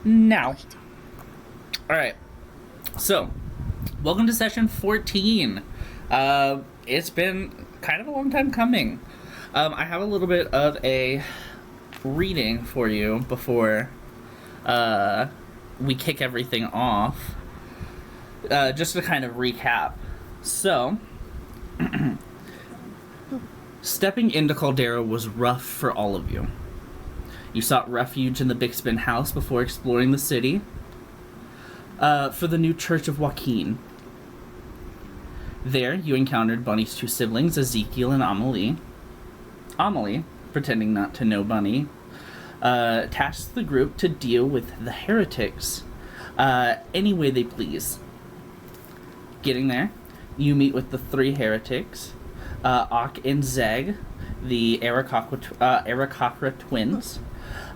Now. Alright. So, welcome to session 14. It's been kind of a long time coming. I have a little bit of a reading for you before we kick everything off. Just to kind of recap. So, stepping into Caldera was rough for all of you. You sought refuge in the Big Spin house before exploring the city for the new Church of Joaquin. There, you encountered Bunny's two siblings, Ezekiel and Amelie. Amelie, pretending not to know Bunny, tasked the group to deal with the heretics any way they please. Getting there, you meet with the three heretics, Ak and Zeg, the Arakakra twins,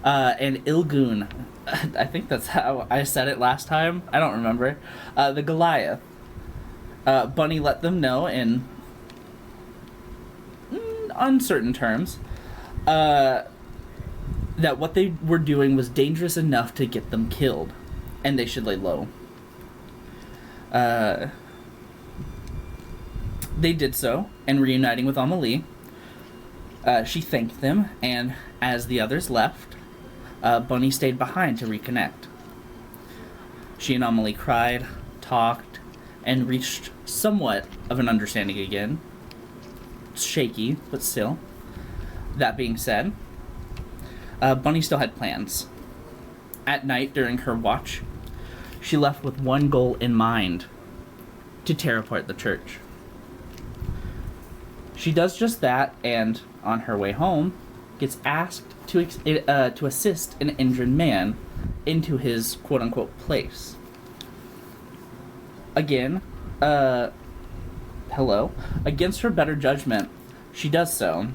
and Ilgun. I think that's how I said it last time. I don't remember. The Goliath. Bunny let them know in uncertain terms that what they were doing was dangerous enough to get them killed, and they should lay low. They did so, and reuniting with Amelie, she thanked them, and as the others left, Bunny stayed behind to reconnect. She and Amelie cried, talked, and reached somewhat of an understanding again. It's shaky, but still. That being said, Bunny still had plans. At night, during her watch, she left with one goal in mind: to tear apart the church. She does just that, and on her way home, gets asked to assist an injured man into his quote-unquote place. Again, hello. Against her better judgment, she does so,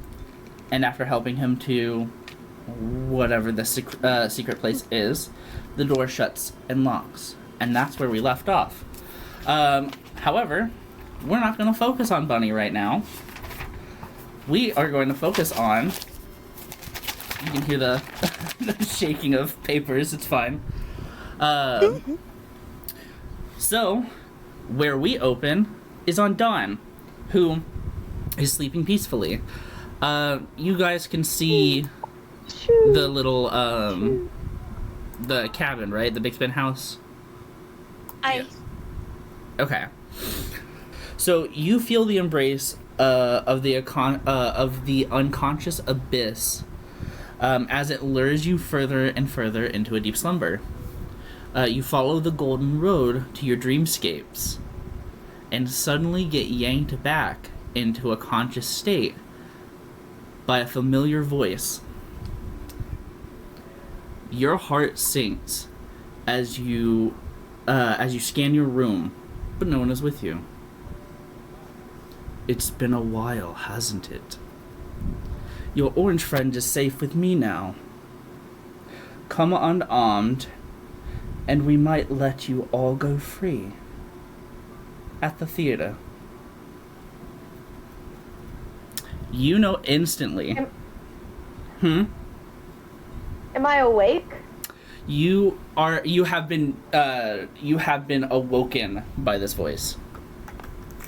and after helping him to whatever the secret place is, the door shuts and locks, and that's where we left off. However, we're not going to focus on Bunny right now. We are going to focus on... You can hear the, the shaking of papers, it's fine. So, where we open is on Dawn, who is sleeping peacefully. You guys can see the little, the cabin, right? The Big Spin house? Yeah. Okay. So, you feel the embrace of the unconscious abyss as it lures you further and further into a deep slumber. You follow the golden road to your dreamscapes and suddenly get yanked back into a conscious state by a familiar voice. Your heart sinks as you scan your room, but no one is with you. It's been a while, hasn't it? Your orange friend is safe with me now. Come unarmed, and we might let you all go free. At the theater. You know instantly. Am I awake? You have been awoken by this voice.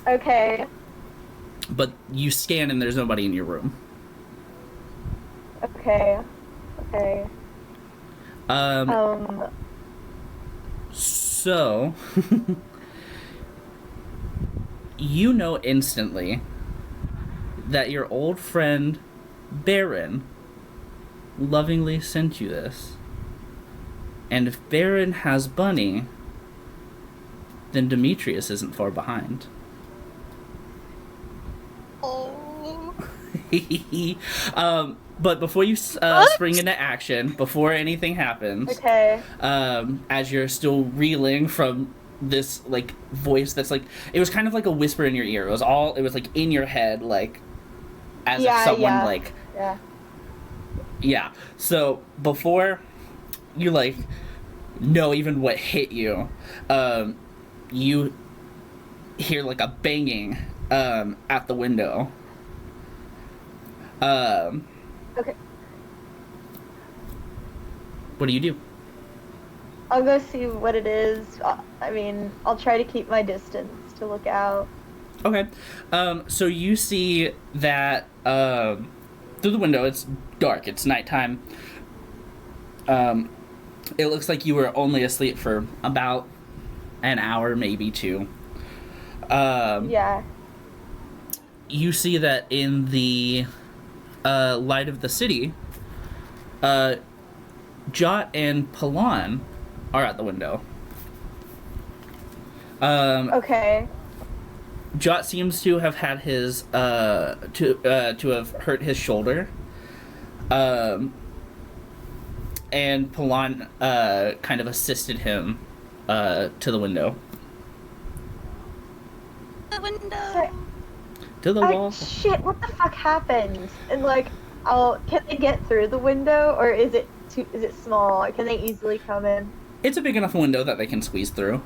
Okay. But you scan and there's nobody in your room. Okay. So, you know instantly that your old friend Baron lovingly sent you this. And if Baron has Bunny, then Demetrius isn't far behind. Oh. But before you spring into action, before anything happens, Okay. As you're still reeling from this like voice that's like, it was kind of like a whisper in your ear. It was like in your head, like as if someone like yeah. So before you like know even what hit you, you hear like a banging at the window. Okay. What do you do? I'll go see what it is. I mean, I'll try to keep my distance to look out. Okay. So you see that through the window, it's dark, it's nighttime. It looks like you were only asleep for about an hour, maybe two. Yeah. You see that in the light of the city, Jot and Palan are at the window. Okay. Jot seems to have had his to have hurt his shoulder. And Palan kind of assisted him to the window. The window. So, To the wall. shit! What the fuck happened? And like, can they get through the window, or is it small? Can they easily come in? It's a big enough window that they can squeeze through.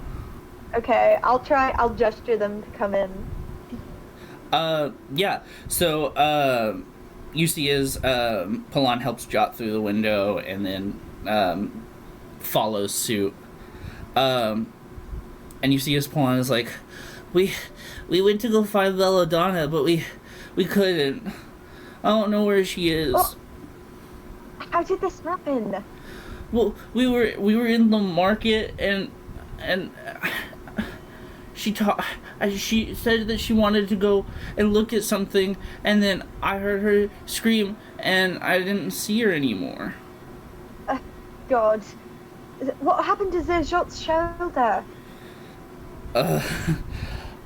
Okay, I'll gesture them to come in. Yeah. So, you see as Palan helps Jot through the window and then follows suit. And you see as Palan is like, we went to go find Belladonna, but we couldn't. I don't know where she is. Oh, how did this happen? Well, we were in the market and she said that she wanted to go and look at something, and then I heard her scream and I didn't see her anymore. God, what happened to Zerjot's shoulder?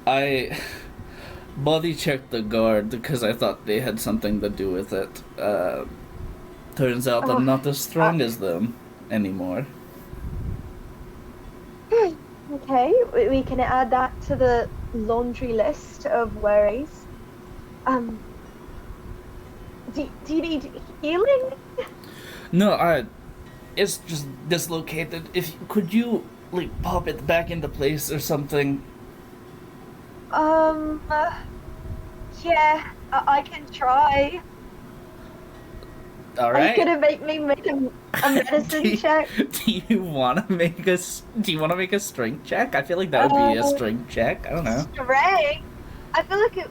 I body checked the guard because I thought they had something to do with it. Turns out I'm not as strong as them anymore. Okay, we can add that to the laundry list of worries. Do you need healing? No, it's just dislocated. Could you like pop it back into place or something? Yeah, I can try. All Are right. you gonna make me make a medicine check? Do you want to make a strength check? I feel like that would be a strength check. I don't know. Strength? I feel like it.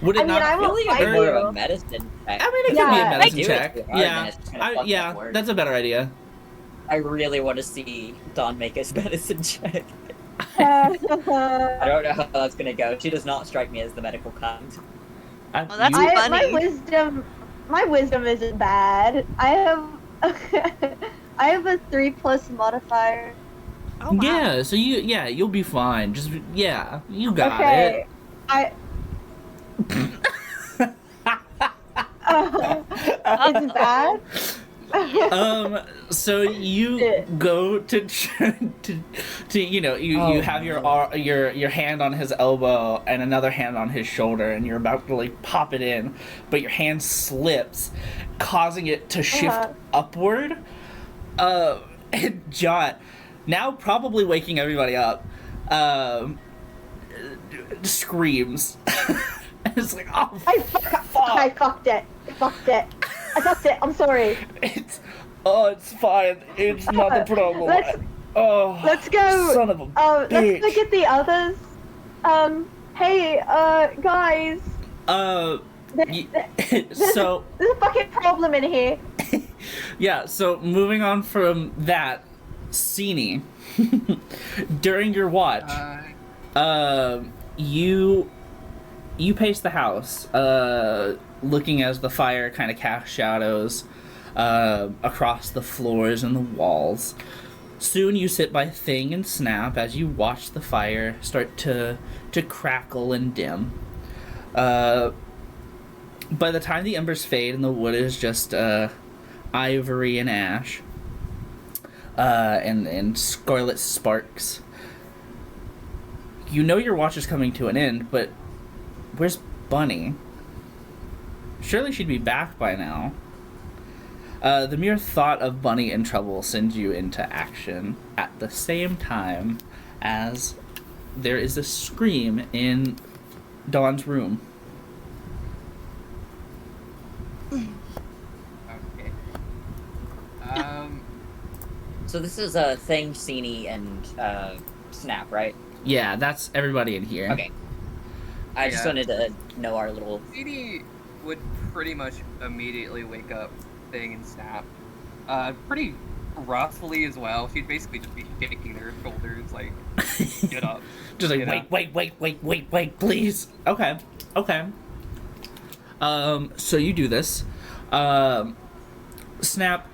Would it I mean, not? I I feel won't like fight it's more you. of a medicine check. I mean, it could be Yeah. a medicine I do check. it too hard, Yeah, and it's kinda fucked yeah, up word. that's a better idea. I really want to see Dawn make his medicine check. Uh, I don't know how that's gonna go. She does not strike me as the medical kind. Well, that's You- funny. my wisdom isn't bad. I have I have a 3+ modifier. Oh, wow. Yeah, so you'll be fine. Just you got Okay, it. I. It's bad. So you go to you have your hand on his elbow and another hand on his shoulder, and you're about to like pop it in, but your hand slips, causing it to shift upward. And Jot, now probably waking everybody up, screams. And it's like, oh, I fucked it. I fucked it. I'm sorry. It's fine. It's not a problem. Let's go. Son of a Let's bitch. look at the others. Hey, guys. So There's a fucking problem in here. yeah. So moving on from that, Sini, during your watch, you pace the house, looking as the fire kind of casts shadows across the floors and the walls. Soon you sit by Thing and Snap as you watch the fire start to crackle and dim. By the time the embers fade and the wood is just ivory and ash, and scarlet sparks, you know your watch is coming to an end, but where's Bunny? Surely she'd be back by now. The mere thought of Bunny in trouble sends you into action at the same time as there is a scream in Dawn's room. Okay. So this is Thing, Seenie, and Snap, right? Yeah, that's everybody in here. Okay. I just wanted to know our little... Seenie would pretty much immediately wake up Thing and Snap. Pretty roughly as well. She'd basically just be shaking their shoulders, like, get up. Just like, wait, please. Okay. So you do this. Snap,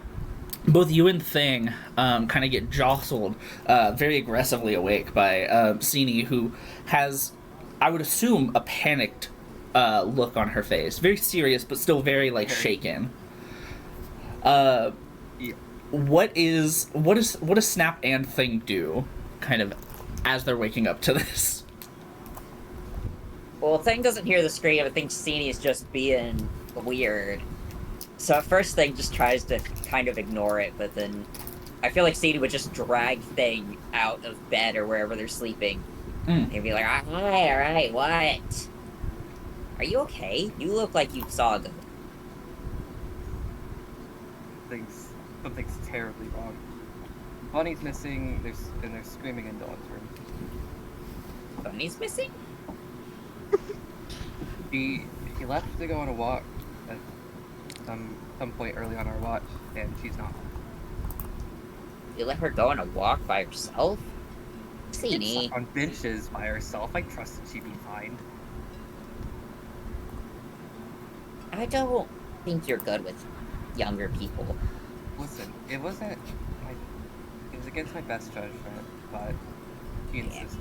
both you and Thing kind of get jostled very aggressively awake by Seenie, who has, I would assume, a panicked look on her face. Very serious, but still very, like, shaken. Yeah. What does Snap and Thing do, kind of, as they're waking up to this? Well, Thing doesn't hear the scream. I think Seenie is just being weird. So at first, Thing just tries to kind of ignore it, but then I feel like Seenie would just drag Thing out of bed or wherever they're sleeping. He'd be like, alright, what? Are you okay? You look like you saw them. Something's terribly wrong. Bunny's missing, and they're screaming in Dawn's room. Bunny's missing? He left to go on a walk at some point early on our watch, and she's not. You let her go on a walk by herself? Seenie. On benches by herself. I trusted she'd be fine. I don't think you're good with younger people. Listen, it was against my best judgment, but he insisted.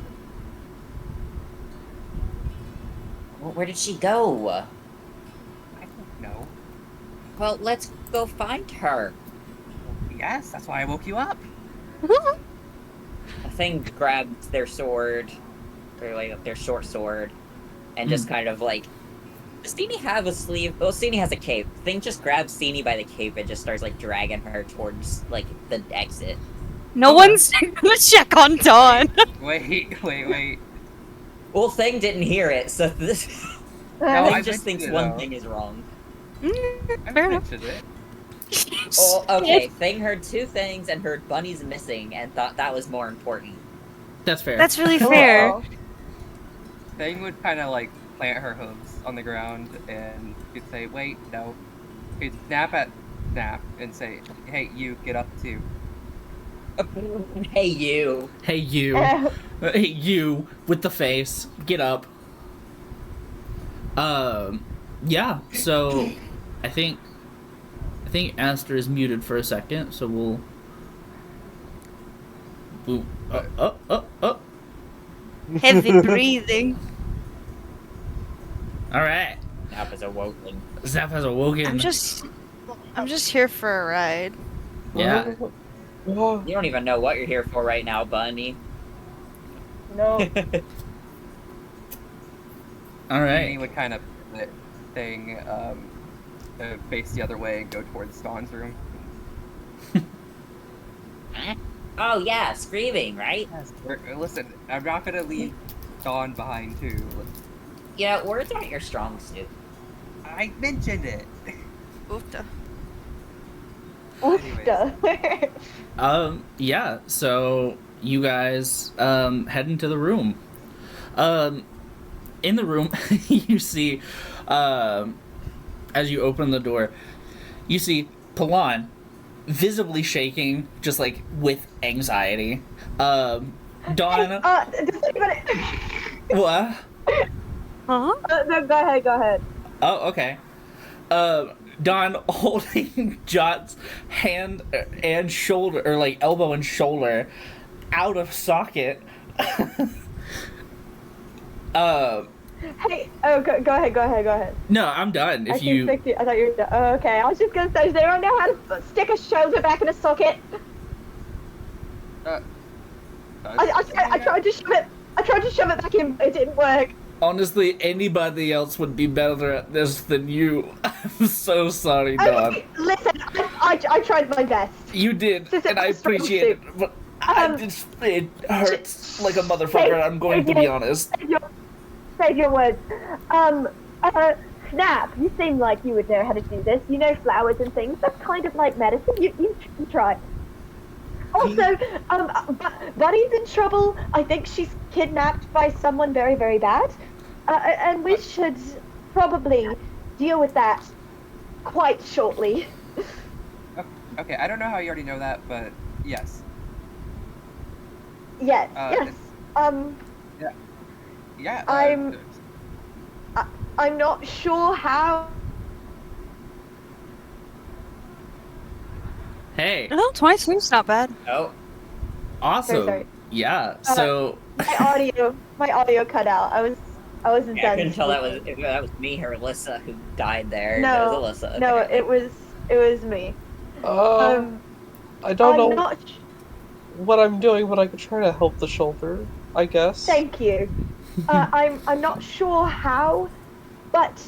Well, where did she go? I don't know. Well, let's go find her. Yes, that's why I woke you up. A Thing grabbed their sword, or like their short sword, and just kind of like... Does Seenie have a sleeve? Well, Seenie has a cape. Thing just grabs Seenie by the cape and just starts like dragging her towards like the exit. No one's gonna check on Dawn. Wait. Well, Thing didn't hear it, so this... No, Thing I just thinks mentioned it, one though. thing is wrong. I Fair enough. mentioned it. Oh, okay, Thing heard two things and heard Bunny's missing and thought that was more important. That's fair. That's really fair. Thing would kind of like plant her hooves on the ground, and she'd say, "Wait, no." She'd snap at Snap and say, "Hey, you, get up too." Hey, you. Hey, you. Hey, you with the face. Get up. Yeah, so I think Aster is muted for a second, so we'll... Boom. Heavy breathing. Alright. Snap is awoken. Zap has awoken. I'm just here for a ride. Yeah. You don't even know what you're here for right now, Bunny. No. Alright. He would kind of let Thing face the other way and go towards Dawn's room. Oh yeah, screaming, right? Listen, I'm not gonna leave Dawn behind too. Yeah, words aren't your strong suit. I mentioned it. Oofta. Yeah, so you guys head into the room. In the room, you see, as you open the door, you see Palan visibly shaking, just like with anxiety. Dawn. Just think about it. What? Huh? No, go ahead. Oh, okay. Dawn holding Jot's hand and shoulder, or like elbow and shoulder, out of socket. Hey, go ahead. No, I'm done. I If you, thought you were done. Oh, okay, I was just gonna say, does anyone know how to stick a shoulder back in a socket? I tried to shove it. I tried to shove it back in, but it didn't work. honestly, anybody else would be better at this than you. I'm so sorry, Dawn. Okay, listen, I tried my best. You did, This is and I a strong appreciate it, suit. but it hurts like a motherfucker, I'm going to be honest. Save your words. Snap, you seem like you would know how to do this. You know flowers and things. That's kind of like medicine. You try. Oh, Also, Bunny's in trouble. I think she's kidnapped by someone very, very bad. And we should probably deal with that quite shortly. Okay, I don't know how you already know that, but yes. Yes, yes. Yeah. I'm not sure how. Hey, No, 22's not bad. Oh, awesome. sorry. Yeah. So My audio cut out. I wasn't yeah, I done. couldn't tell speaking. if that was me or Alyssa who died there. No, It was Alyssa. no, apparently. it was me. I don't know I'm not. what I'm doing, but I could try to help the shoulder, I guess. Thank you. I'm not sure how, but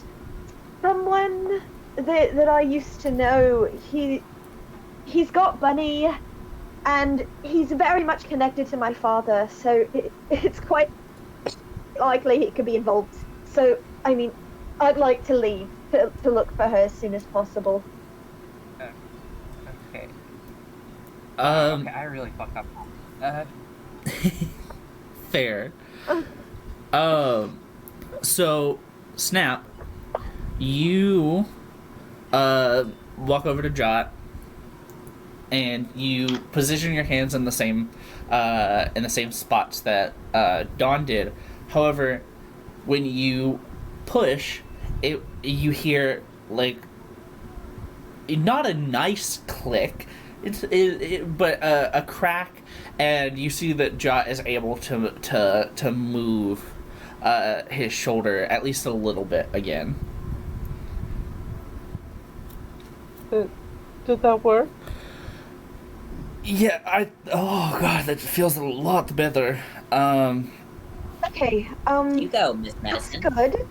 someone that I used to know, he's got Bunny, and he's very much connected to my father, so it's quite likely he could be involved. So, I mean, I'd like to leave to look for her as soon as possible. Okay. um, Okay, I really fucked up. fair. So Snap, you walk over to Jot, and you position your hands in the same spots that Dawn did. However, when you push, you hear like not a nice click, but a crack, and you see that Jot is able to move his shoulder at least a little bit again. Did that work? Yeah, oh god, that feels a lot better. Okay, You go, Miss that's Medicine. good.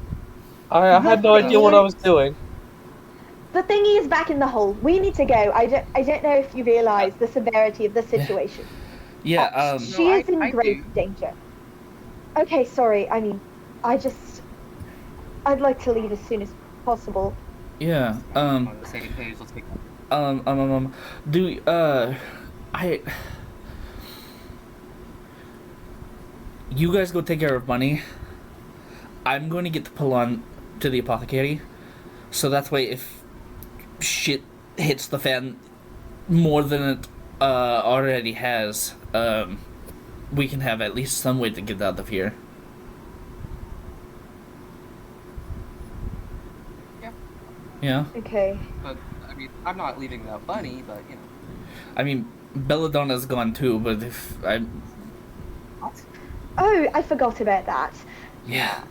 I had no idea what I was doing. The thingy is back in the hole. We need to go. I don't know if you realize the severity of the situation. Yeah, She No, is in I grave do. danger. Okay, sorry. I mean, I'd like to leave as soon as possible. yeah, On the same page, let's take do, you guys go take care of Bunny. I'm going to get the pull on to the apothecary, so that's way if shit hits the fan more than it already has, we can have at least some way to get out of here. Yeah. Yeah. Okay. But I mean, I'm not leaving without Bunny, but you know. I mean, Belladonna's gone too, but if I, Oh, I forgot about that. yeah,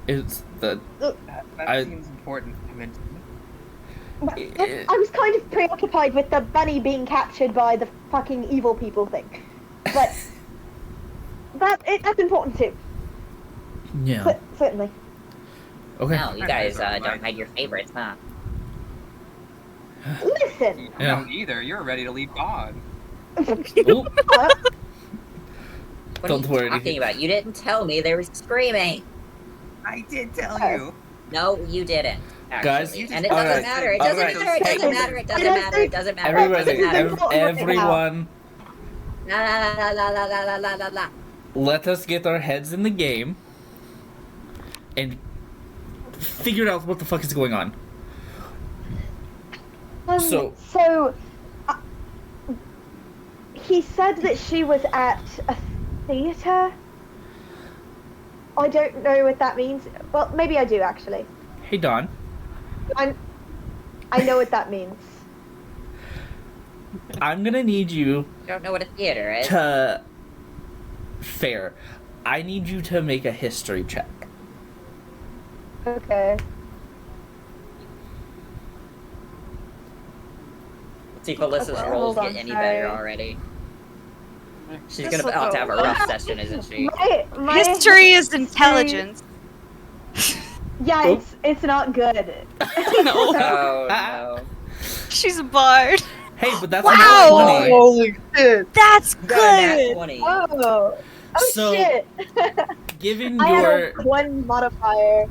it's the That I- seems important to mention. I was kind of preoccupied with the bunny being captured by the fucking evil people thing, but that's important too. yeah. Certainly. Okay. No, you guys don't hide your favorites, huh? Listen. You Yeah. don't either. You're ready to leave God. Oop, What Don't are worry. you talking about? You didn't tell me they were screaming. I did tell Oh. you. No, you didn't. Actually. Guys, and it all doesn't right, matter. It all doesn't right. matter. It doesn't Hey. matter. It doesn't matter. It doesn't matter. It everybody, doesn't matter. everyone, La la la la la la la la la. let us get our heads in the game and figure out what the fuck is going on. So- He said that she was at a theater. I don't know what that means. Well, maybe I do actually. Hey, Don. I know what that means. I'm gonna need you Don't know what a theater is. to... Fair. I need you to make a history check. Okay. Let's see if Alyssa's Okay, rolls hold on, get any sorry. better already. She's This'll gonna have to go have a well. rough session, isn't she? My History is intelligence. Yeah, Oop. it's not good. No. Oh no. She's a bard. Hey, but that's Wow! not 20. Holy shit! That's You got a nat good. 20. Oh So, shit! Given I your... have a one modifier.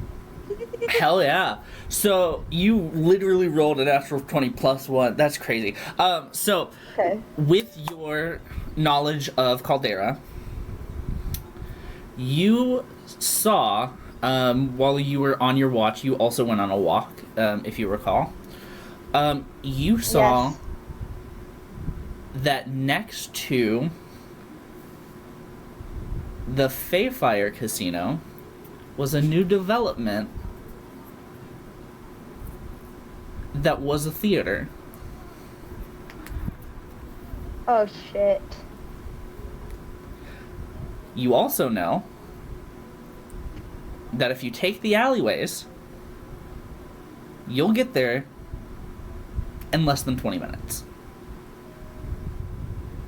Hell yeah. So you literally rolled a natural 20 plus 1. That's crazy. So Okay. with your knowledge of Caldera, you saw, while you were on your watch, you also went on a walk, if you recall. You saw Yes. that next to the Fayfire Casino was a new development that was a theater. Oh shit. You also know that if you take the alleyways, you'll get there in less than 20 minutes.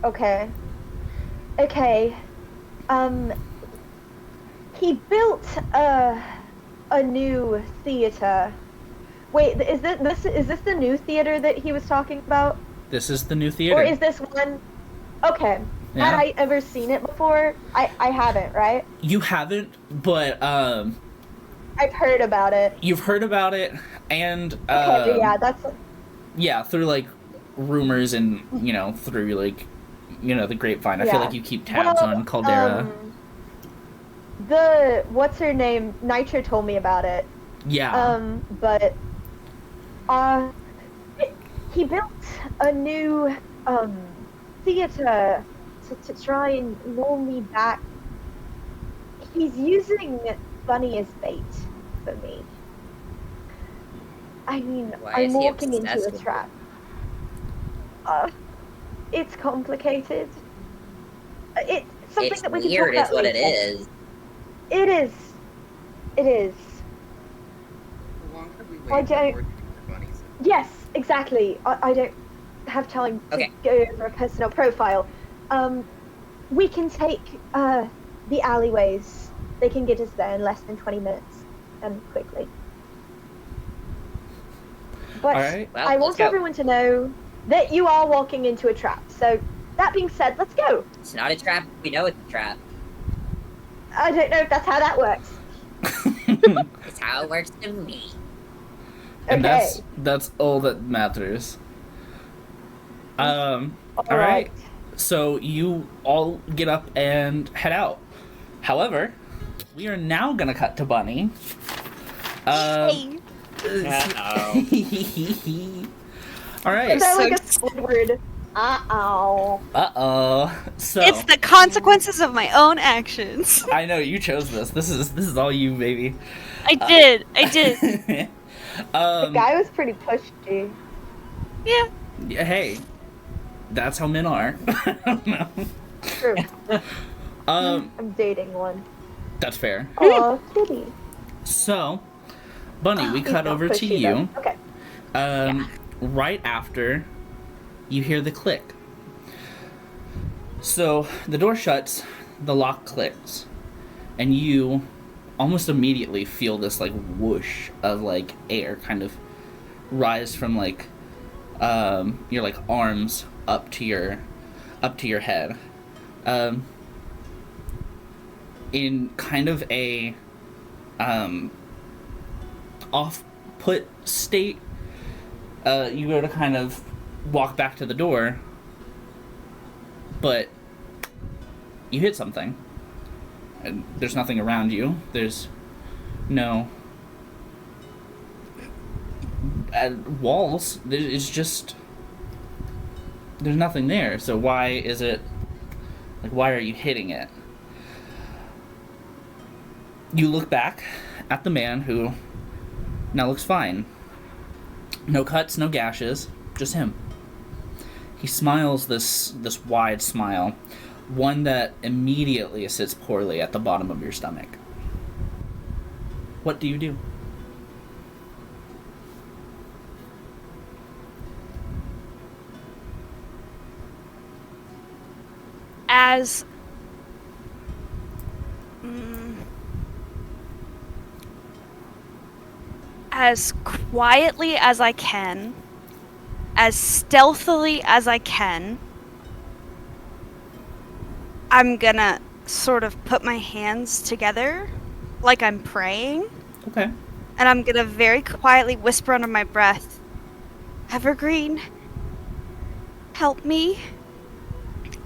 Okay. Okay. He built a new theater. Wait, is this the new theater that he was talking about? This is the new theater. Or is this one? Okay. Yeah. Had I ever seen it before? I haven't, right? You haven't, but I've heard about it. you've heard about it, and Okay, yeah, that's yeah, through like rumors and through like the grapevine. I feel Yeah. like you keep tabs on Caldera. The what's her name? Nitra told me about it. Yeah. But he built a new theater to try and lure me back. He's using Bunny as bait for me. I mean, Why I'm is he walking into obsessed a with trap. It's complicated. It's something It's that we can weird, talk is about what it later. is. It is. It is. How long could we I wait don't- before the bunnies? Yes, exactly. I don't have time to Okay. go over a personal profile. We can take the alleyways. They can get us there in less than 20 minutes, and quickly. But All right. Well, I let's want go. everyone to know that you are walking into a trap. So, that being said, let's go. It's not a trap. We know it's a trap. I don't know if that's how that works. It's how it works to me. And Okay. that's all that matters. All All right. So you all get up and head out. However, we are now gonna cut to Bunny. Yay. Uh-oh. All right. Is that like a So- Squidward? Uh-oh. So It's the consequences of my own actions. I know you chose this. This is all you, baby. I did. The guy was pretty pushy. Yeah. Yeah, hey, that's how men are. I don't know. True. I'm dating one. That's fair. Oh, kitty. So, Bunny, we He's cut not over to pushy, you. though. Okay. Right after you hear the click. So the door shuts, the lock clicks, and you almost immediately feel this like whoosh of like air kind of rise from like your like arms up to your head. In kind of a off-put state, you go to kind of walk back to the door, but you hit something. And there's nothing around you. There's no walls. It's just there's nothing there. So why is it like? Why are you hitting it? You look back at the man who now looks fine. No cuts, no gashes, just him. He smiles this wide smile, one that immediately sits poorly at the bottom of your stomach. What do you do? As as quietly as I can, as stealthily as I can, I'm gonna sort of put my hands together like I'm praying, Okay. And I'm gonna very quietly whisper under my breath, Evergreen, help me.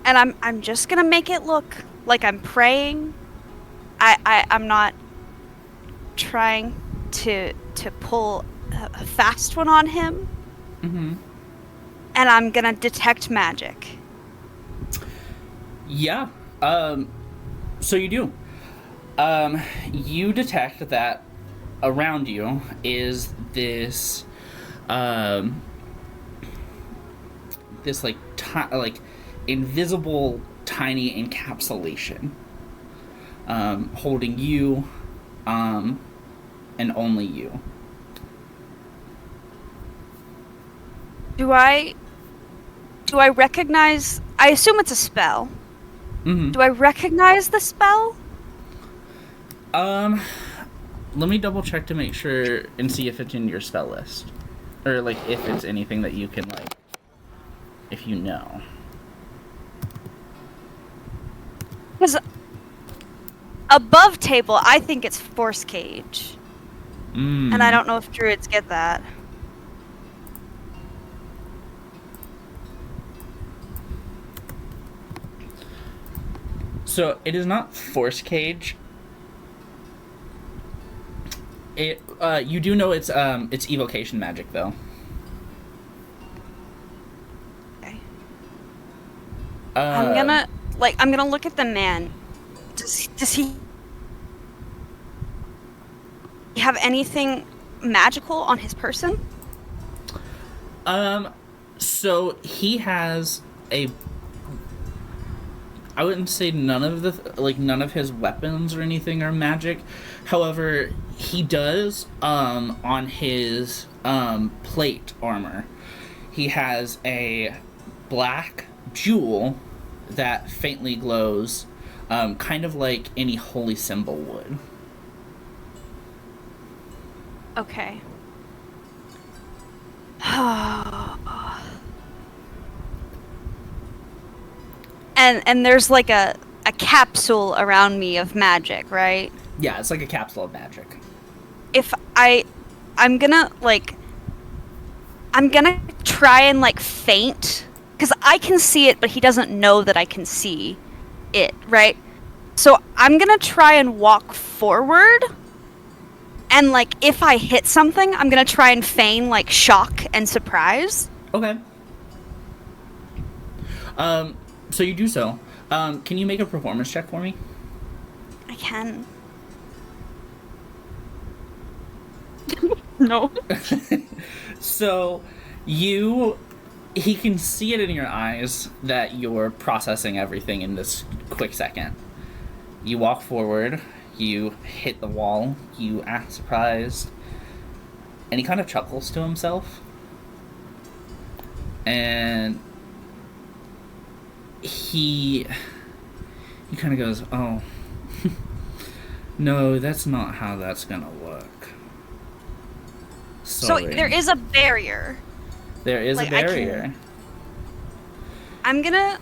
And I'm just gonna make it look like I'm praying. I'm not trying to pull a fast one on him. Mm-hmm. And I'm gonna detect magic. Yeah. So you do. You detect that around you is this, this like invisible tiny encapsulation, holding you, and only you. Do I recognize? I assume it's a spell. Mm-hmm. Do I recognize the spell? Let me double check to make sure and see if it's in your spell list, or like if it's anything that you can like, if you know. Because above table, I think it's force cage, and I don't know if druids get that. So it is not force cage. It you do know it's evocation magic though. Okay. I'm I'm gonna look at the man. Does he have anything magical on his person? So he has a. I wouldn't say none of his weapons or anything are magic. However, he does on his plate armor. He has a black jewel that faintly glows, kind of like any holy symbol would. Okay. And there's like a capsule around me of magic, right? Yeah, it's like a capsule of magic. If I'm gonna try and like faint, because I can see it, but he doesn't know that I can see it, right? So I'm gonna try and walk forward, and like if I hit something, I'm gonna try and feign like shock and surprise. Okay. So you do so. Can you make a performance check for me? I can. No. So he can see it in your eyes that you're processing everything in this quick second. You walk forward, you hit the wall, you act surprised, and he kind of chuckles to himself. And he kind of goes, oh, no, that's not how that's gonna work. Sorry. So there is a barrier. There is a barrier. I'm gonna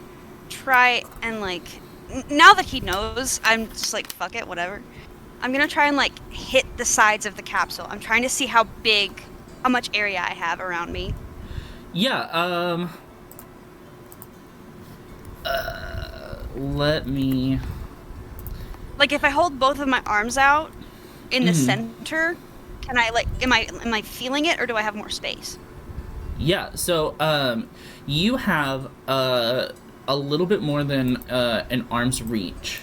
try and like, now that he knows, I'm just like, fuck it, whatever. I'm gonna try and like hit the sides of the capsule. I'm trying to see how much area I have around me. Yeah, let me... Like, if I hold both of my arms out in the center, can I, like, am I feeling it, or do I have more space? Yeah, so, you have, a little bit more than, an arm's reach,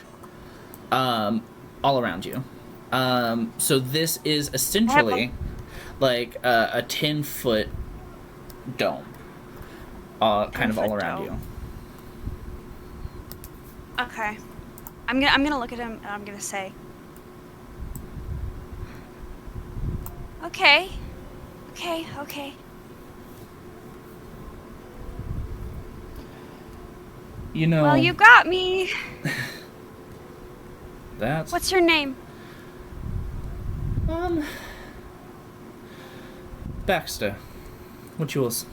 all around you. So this is essentially, like, a 10-foot dome, kind of all around you. Okay. I'm gonna look at him and I'm gonna say, okay. You know... Well, you got me. That's... What's your name? Baxter. What's yours?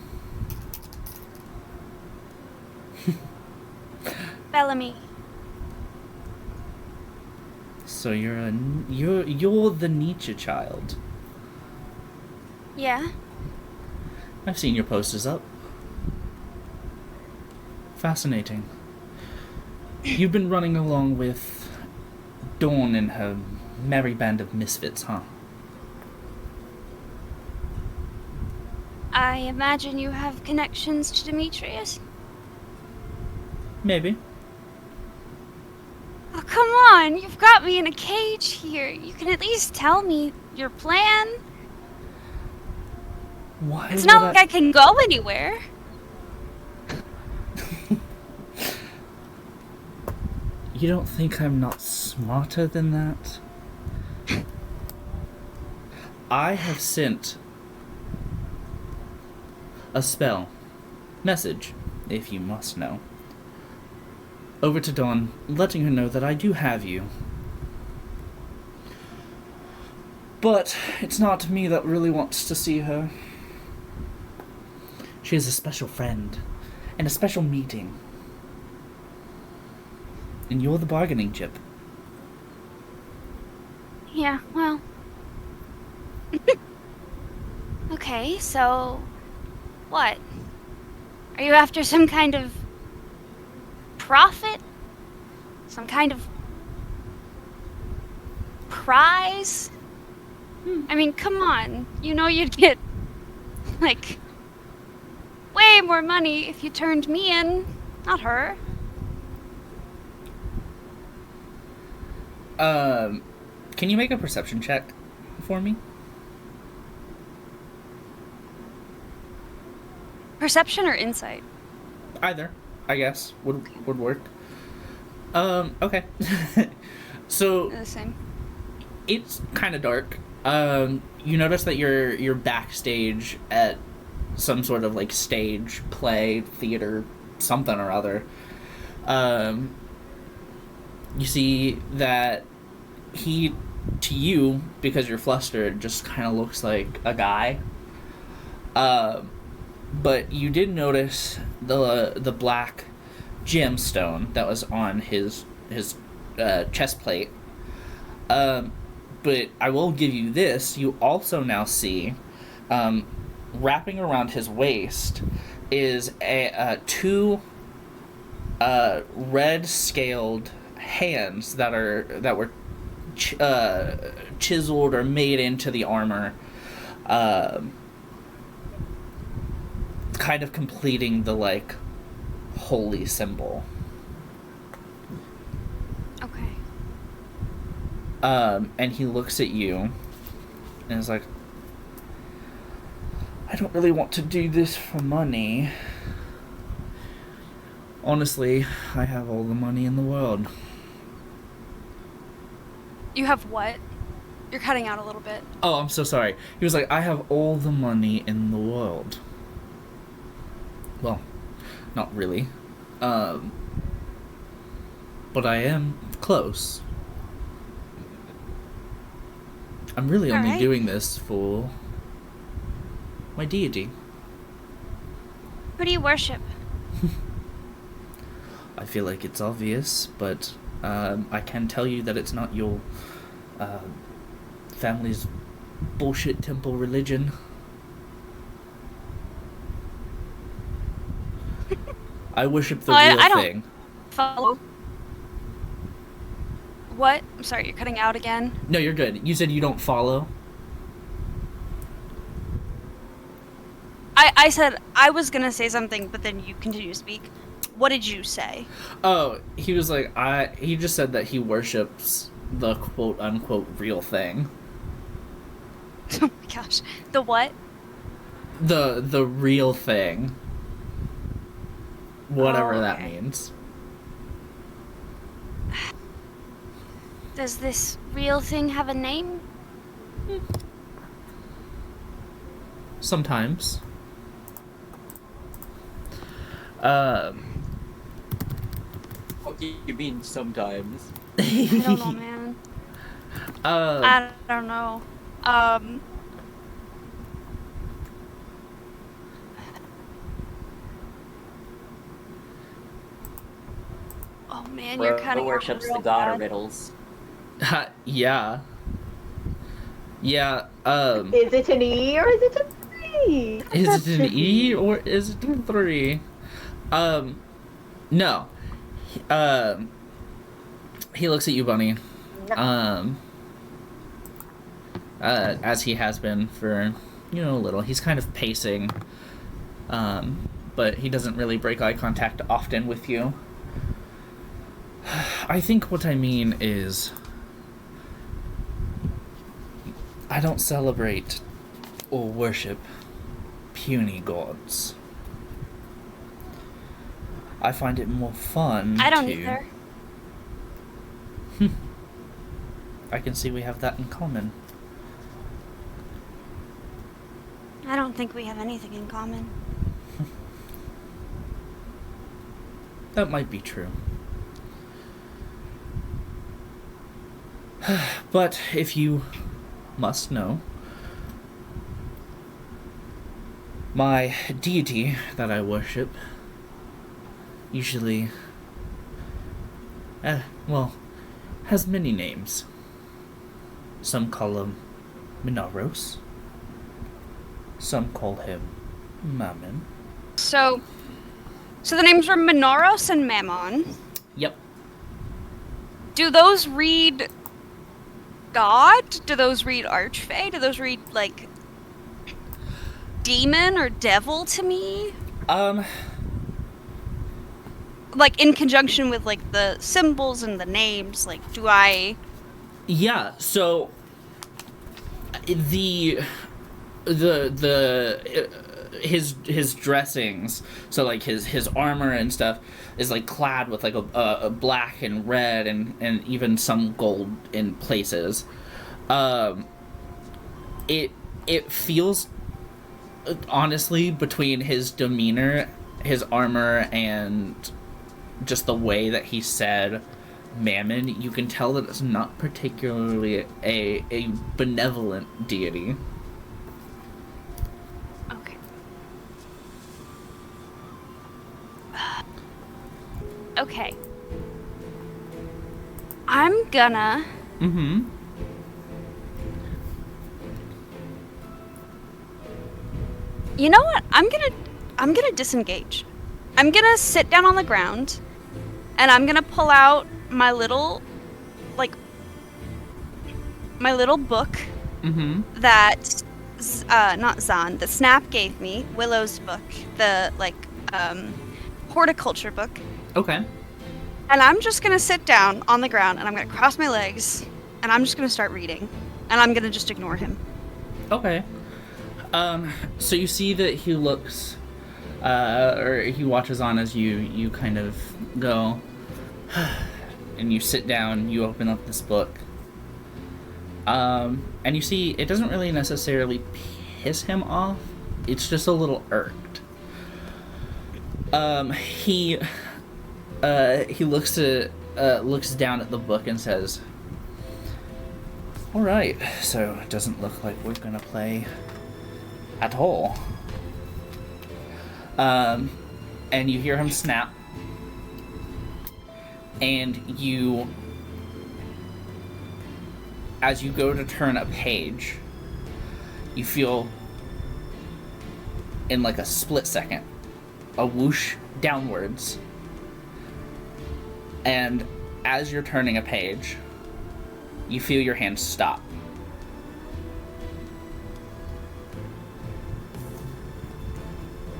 Bellamy. So you're the Nietzsche child. Yeah? I've seen your posters up. Fascinating. You've been running along with Dawn and her merry band of misfits, huh? I imagine you have connections to Demetrius? Maybe. Oh, come on! You've got me in a cage here. You can at least tell me your plan. Why It's would not like I can go anywhere. You don't think I'm not smarter than that? I have sent a spell, message, if you must know, over to Dawn, letting her know that I do have you. But it's not me that really wants to see her. She has a special friend, and a special meeting. And you're the bargaining chip. Yeah, well. Okay, so. What? Are you after some kind of. profit? Some kind of. prize? I mean, come on. You know you'd get. like. way more money if you turned me in, not her. Can you make a perception check for me? Perception or insight? Either, I guess, would work. Okay. So They're the same. it's kind of dark. You notice that you're backstage at some sort of like stage play, theater, something or other. You see that he, to you, because you're flustered, just kind of looks like a guy. But you did notice the black gemstone that was on his chest plate. But I will give you this. You also now see, wrapping around his waist, is two red scaled hands that were chiseled or made into the armor, kind of completing the like holy symbol. Okay. And he looks at you and is like, I don't really want to do this for money. Honestly, I have all the money in the world. You have what? You're cutting out a little bit. Oh, I'm so sorry. He was like, I have all the money in the world. Well, not really. But I am close. I'm really only Alright. doing this for my deity. Who do you worship? I feel like it's obvious, but I can tell you that it's not your family's bullshit temple religion. I worship the Well, real I don't- thing. Follow. What? I'm sorry, you're cutting out again. No, you're good. You said you don't follow? I said I was gonna say something, but then you continue to speak. What did you say? Oh, he was like, he just said that he worships the quote-unquote real thing. Oh my gosh. The what? The real thing. Whatever Oh, that okay. means. Does this real thing have a name? Sometimes. What do you mean sometimes? I don't know, man. I don't know. Oh man, you're Bro cutting out worships real the god of bad. riddles. Yeah. Yeah, Is it an E or is it a 3? is it an E or is it a 3? No. He looks at you, Bunny. As he has been for, a little. He's kind of pacing, but he doesn't really break eye contact often with you. I think what I mean is, I don't celebrate or worship puny gods. I find it more fun I don't to... either. I can see we have that in common. I don't think we have anything in common. That might be true. But if you must know, my deity that I worship usually, has many names. Some call him Minaros. Some call him Mammon. So the names are Minoros and Mammon. Yep. Do those read God? Do those read Archfey? Do those read, like, demon or devil to me? Like, in conjunction with, like, the symbols and the names, like, do I... Yeah, so... his dressings, so like his armor and stuff is like clad with like a black and red and even some gold in places. It feels, honestly, between his demeanor, his armor, and just the way that he said Mammon, you can tell that it's not particularly a benevolent deity. Okay. Okay. I'm gonna... Mm-hmm. You know what? I'm gonna disengage. I'm gonna sit down on the ground, and I'm gonna pull out my little, like, my little book Mm-hmm. that, not Zahn, that Snap gave me, Willow's book, the, like, horticulture book. Okay. And I'm just gonna sit down on the ground, and I'm gonna cross my legs, and I'm just gonna start reading, and I'm gonna just ignore him. Okay. So you see that he looks, or he watches on as you kind of go, and you sit down, you open up this book. And you see it doesn't really necessarily piss him off, it's just a little irked. He looks down at the book and says, "Alright, so it doesn't look like we're gonna play at all." And you hear him snap, and as you go to turn a page, you feel, in like a split second, a whoosh downwards, and as you're turning a page, you feel your hand stop.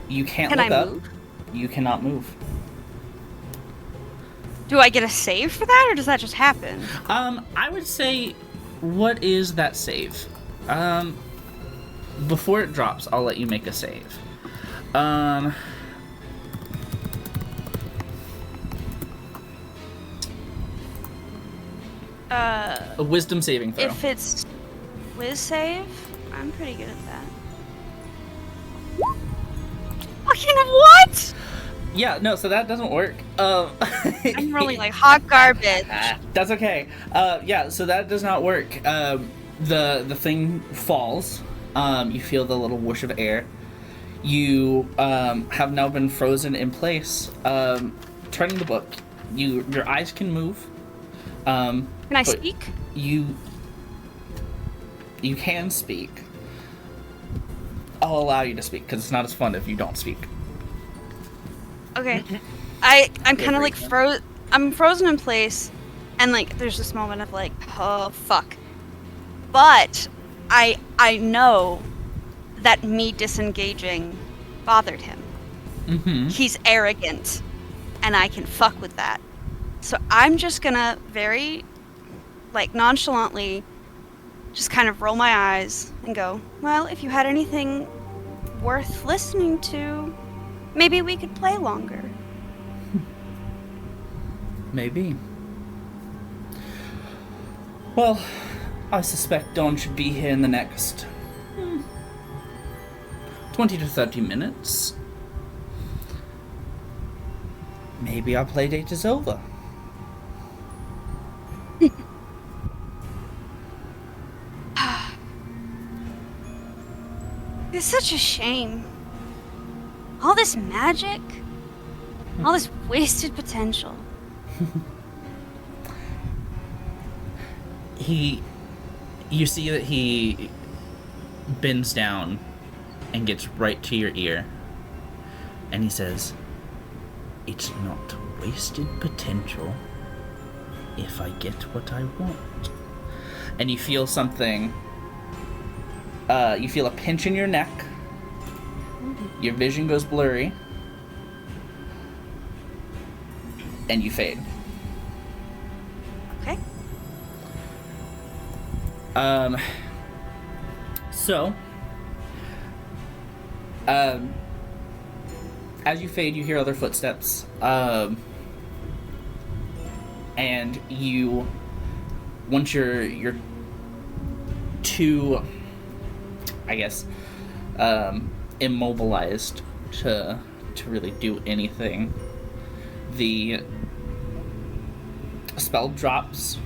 You can't Can look I up. move? You cannot move. Do I get a save for that, or does that just happen? I would say, what is that save? Before it drops, I'll let you make a save. A wisdom saving throw. If it's whiz save, I'm pretty good at that. Fucking what? Yeah, no, so that doesn't work. I'm rolling like hot garbage. That's okay. Yeah, so that does not work. The thing falls. You feel the little whoosh of air. You have now been frozen in place. Turning the book, your eyes can move. Can I but speak? You can speak. I'll allow you to speak, because it's not as fun if you don't speak. Okay. I'm kind of like Agreed. I'm frozen in place, and like there's this moment of like, oh fuck. But I know that me disengaging bothered him. Mm-hmm. He's arrogant, and I can fuck with that. So I'm just gonna very, like, nonchalantly just kind of roll my eyes and go, well, if you had anything worth listening to, maybe we could play longer. Maybe. Well, I suspect Dawn should be here in the next 20 to 30 minutes. Maybe our play date is over. It's such a shame. All this magic, all this wasted potential. You see that he bends down and gets right to your ear, and he says, "It's not wasted potential if I get what I want." And you feel something, you feel a pinch in your neck, your vision goes blurry, and you fade. Okay. So, as you fade, you hear other footsteps, and once you're too, I guess, immobilized to really do anything, the spell drops,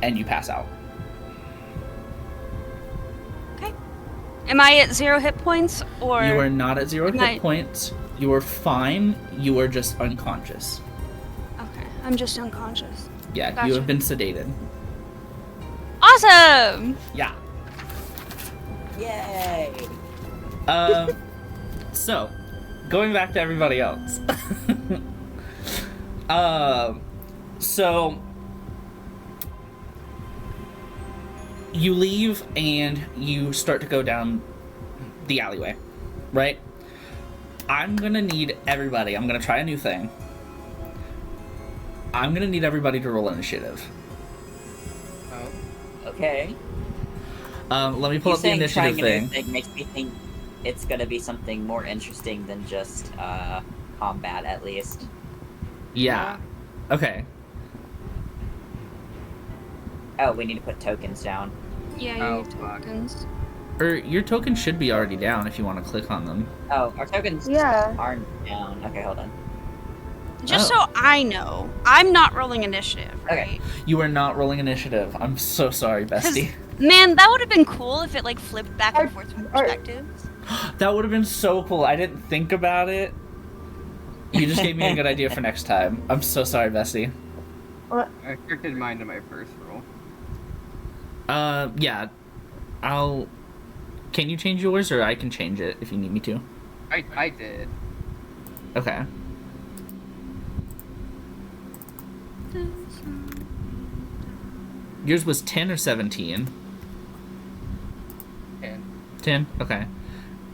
and you pass out. Okay. Am I at 0 hit points, or You are not at 0 Am hit I- points. You are fine. You are just unconscious. Okay, I'm just unconscious. Yeah, you Gotcha. have been sedated. Awesome! Yeah. Yay! So, going back to everybody else. So you leave and you start to go down the alleyway, right? I'm gonna need everybody. I'm gonna try a new thing. I'm gonna need everybody to roll initiative. Oh. Okay. Let me pull You up the saying initiative trying a new thing. thing makes me think it's gonna be something more interesting than just combat, at least. Yeah. Okay. Oh, we need to put tokens down. Yeah, you Oh, need fuck. tokens. Or your token should be already down if you want to click on them. Oh, our tokens Yeah. aren't down. Okay, hold on. Just Oh. so I know, I'm not rolling initiative, Okay. right? You are not rolling initiative. I'm so sorry, bestie. Man, that would have been cool if it like flipped back and Are- forth from are- perspectives. That would have been so cool. I didn't think about it. You just gave me a good idea for next time. I'm so sorry, bestie. What? I restricted mine to my first roll. Yeah. Can you change yours, or I can change it if you need me to? I did. Okay. Yours was 10 or 17? And 10? Okay.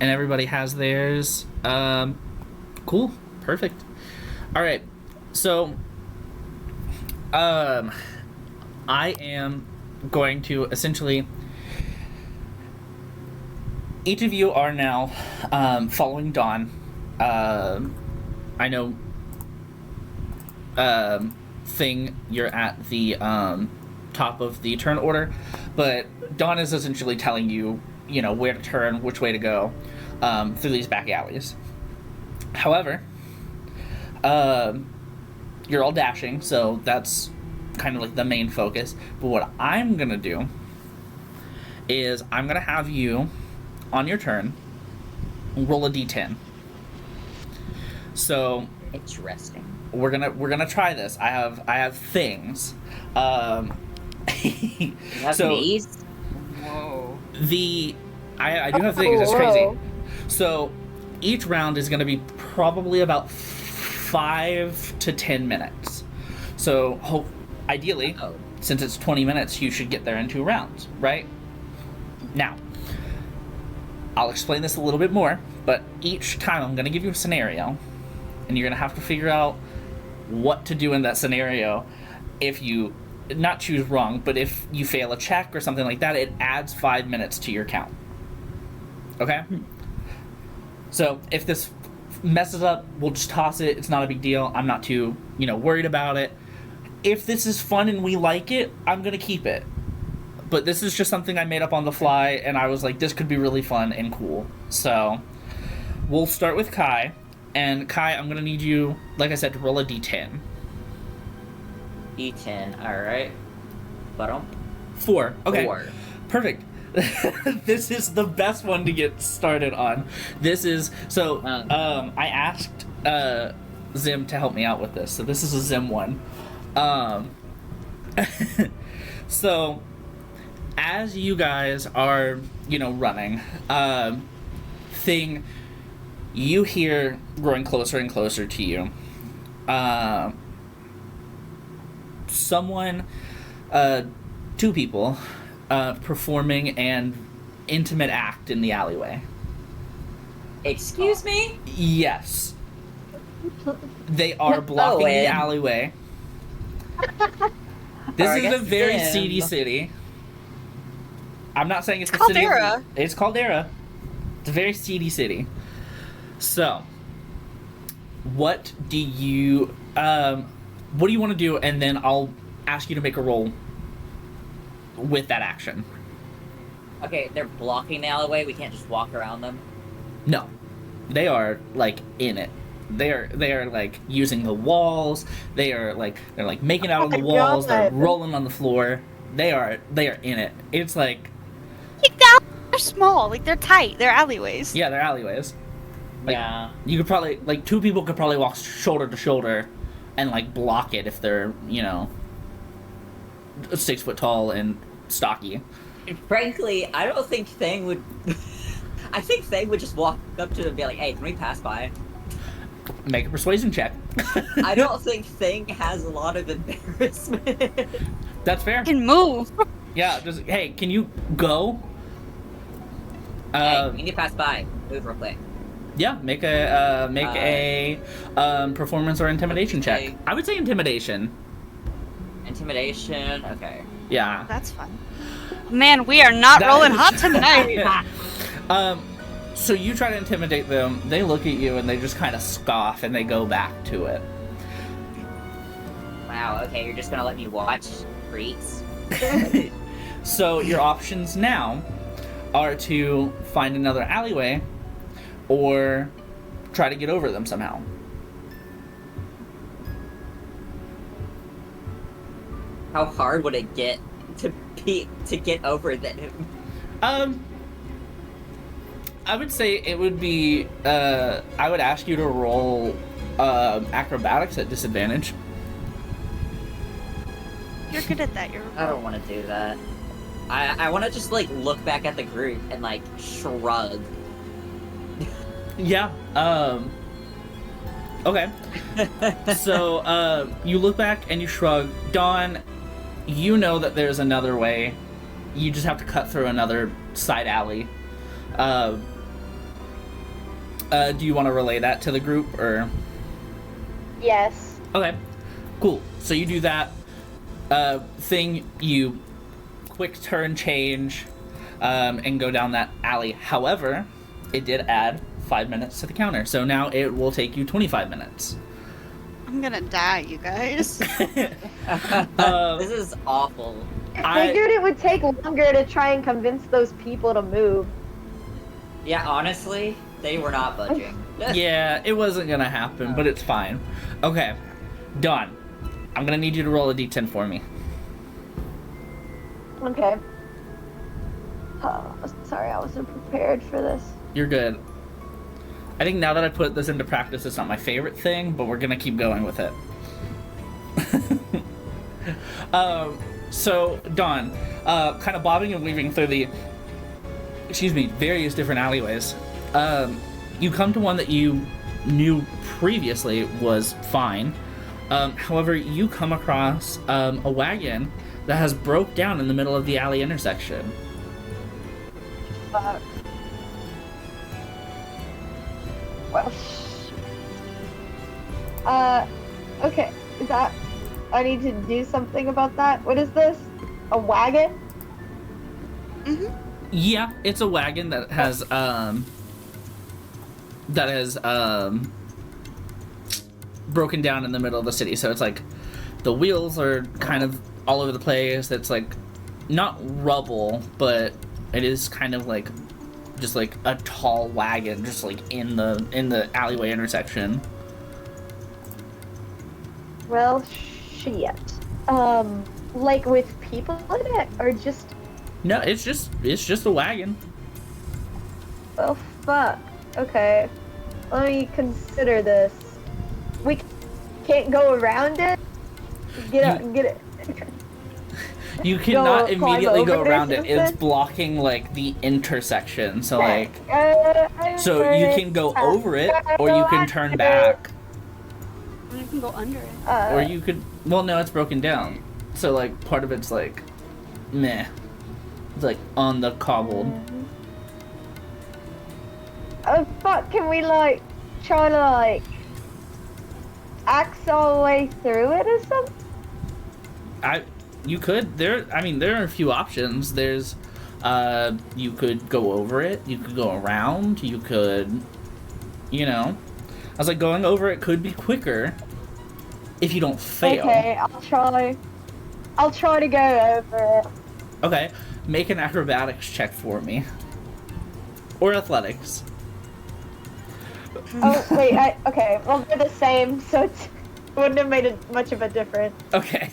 And everybody has theirs. Cool. Perfect. Alright. So, I am going to essentially... Each of you are now following Dawn. I know, Thing, you're at the top of the turn order, but Dawn is essentially telling you, where to turn, which way to go, through these back alleys. However, you're all dashing, so that's kind of like the main focus. But what I'm gonna do is I'm gonna have you, on your turn, roll a d10. So Interesting. we're gonna try this. I have things, You have So- maze? Whoa. I do have things. It's crazy. Whoa. So each round is going to be probably about 5 to 10 minutes. So ideally, Oh. since it's 20 minutes, you should get there in 2 rounds, right? Now, I'll explain this a little bit more, but each time I'm going to give you a scenario, and you're going to have to figure out what to do in that scenario. If you not choose wrong, but if you fail a check or something like that, it adds 5 minutes to your count. Okay? So if this messes up, we'll just toss it. It's not a big deal. I'm not too, worried about it. If this is fun and we like it, I'm going to keep it. But this is just something I made up on the fly, and I was like, this could be really fun and cool. So we'll start with Kai. And Kai, I'm going to need you, like I said, to roll a d10. D10, alright. But 4. Okay. 4. Perfect. This is the best one to get started on. This is so. I asked Zim to help me out with this, so this is a Zim one. So as you guys are, running, thing you hear growing closer and closer to you. Someone, 2 people, performing an intimate act in the alleyway. Excuse me? Yes. They are blocking the alleyway. This is a very seedy city. I'm not saying it's the city. Caldera. It's Caldera. It's a very seedy city. So, what do you want to do? And then I'll ask you to make a roll with that action. Okay, they're blocking the alleyway. We can't just walk around them. No, they are like in it. They are like using the walls. They're making out on the my walls. They're God. rolling on the floor. They are in it. It's like, They're small, like they're tight. They're alleyways. yeah, they're alleyways. Like, Yeah. You could probably 2 people could probably walk shoulder to shoulder and block it if they're 6 foot tall and stocky. And frankly, I don't think Thang would... I think Thang would just walk up to them and be like, hey, can we pass by? Make a persuasion check. I don't think Thang has a lot of embarrassment. That's fair. Can move. Yeah, just hey, can you go? Hey, we need to pass by. Move real quick. Yeah, make a performance or intimidation check. Okay. I would say intimidation. Intimidation, okay. Yeah. That's fun. Man, we are not That rolling is- hot tonight. So you try to intimidate them. They look at you and they just kind of scoff and they go back to it. Wow, okay, you're just gonna let me watch freaks? So your options now are to find another alleyway or try to get over them somehow. How hard would it get to get over them? I would say it would be, I would ask you to roll acrobatics at disadvantage. You're good at that. I don't want to do that. I want to just look back at the group and shrug. Yeah, okay. So, you look back and you shrug. Dawn, you know that there's another way. You just have to cut through another side alley. Do you want to relay that to the group, or? Yes. Okay, cool. So you do that thing, you quick turn change, and go down that alley. However, it did add 5 minutes to the counter, so now it will take you 25 minutes. I'm gonna die, you guys. This is awful. I figured it would take longer to try and convince those people to move. Yeah, honestly, they were not budging. Yeah, it wasn't gonna happen, but it's fine. Okay, Dawn, I'm gonna need you to roll a d10 for me. Okay. Oh, sorry, I wasn't prepared for this. You're good. I think now that I put this into practice, it's not my favorite thing, but we're gonna keep going with it. So, Dawn, kind of bobbing and weaving through the, various different alleyways, you come to one that you knew previously was fine. However, you come across a wagon that has broke down in the middle of the alley intersection. Fuck. Well, okay. Is that... I need to do something about that? What is this? A wagon? Mm-hmm. Yeah, it's a wagon that has broken down in the middle of the city. So it's like the wheels are kind of all over the place. It's like not rubble, but it is kind of like just like a tall wagon just like in the alleyway intersection. Well, shit. Like with people in it, or just... No, it's just a wagon. Well, fuck. Okay. Let me consider this. We can't go around it? Get it. You cannot Go climb immediately go over around it. It's something? blocking like the intersection. So like I'm so you can go over it or you can turn back. You can go under it. Or you could well no, it's broken down. So like part of it's like meh. It's like on the cobbled. Oh fuck, can we like try to like axe our way through it or something? You could there are a few options. There's you could go over it, you could go around, you could I was like going over it could be quicker if you don't fail. Okay, I'll try to go over it. Okay, make an acrobatics check for me. Or athletics. Oh wait, okay, well they're the same, so it wouldn't have made much of a difference. Okay.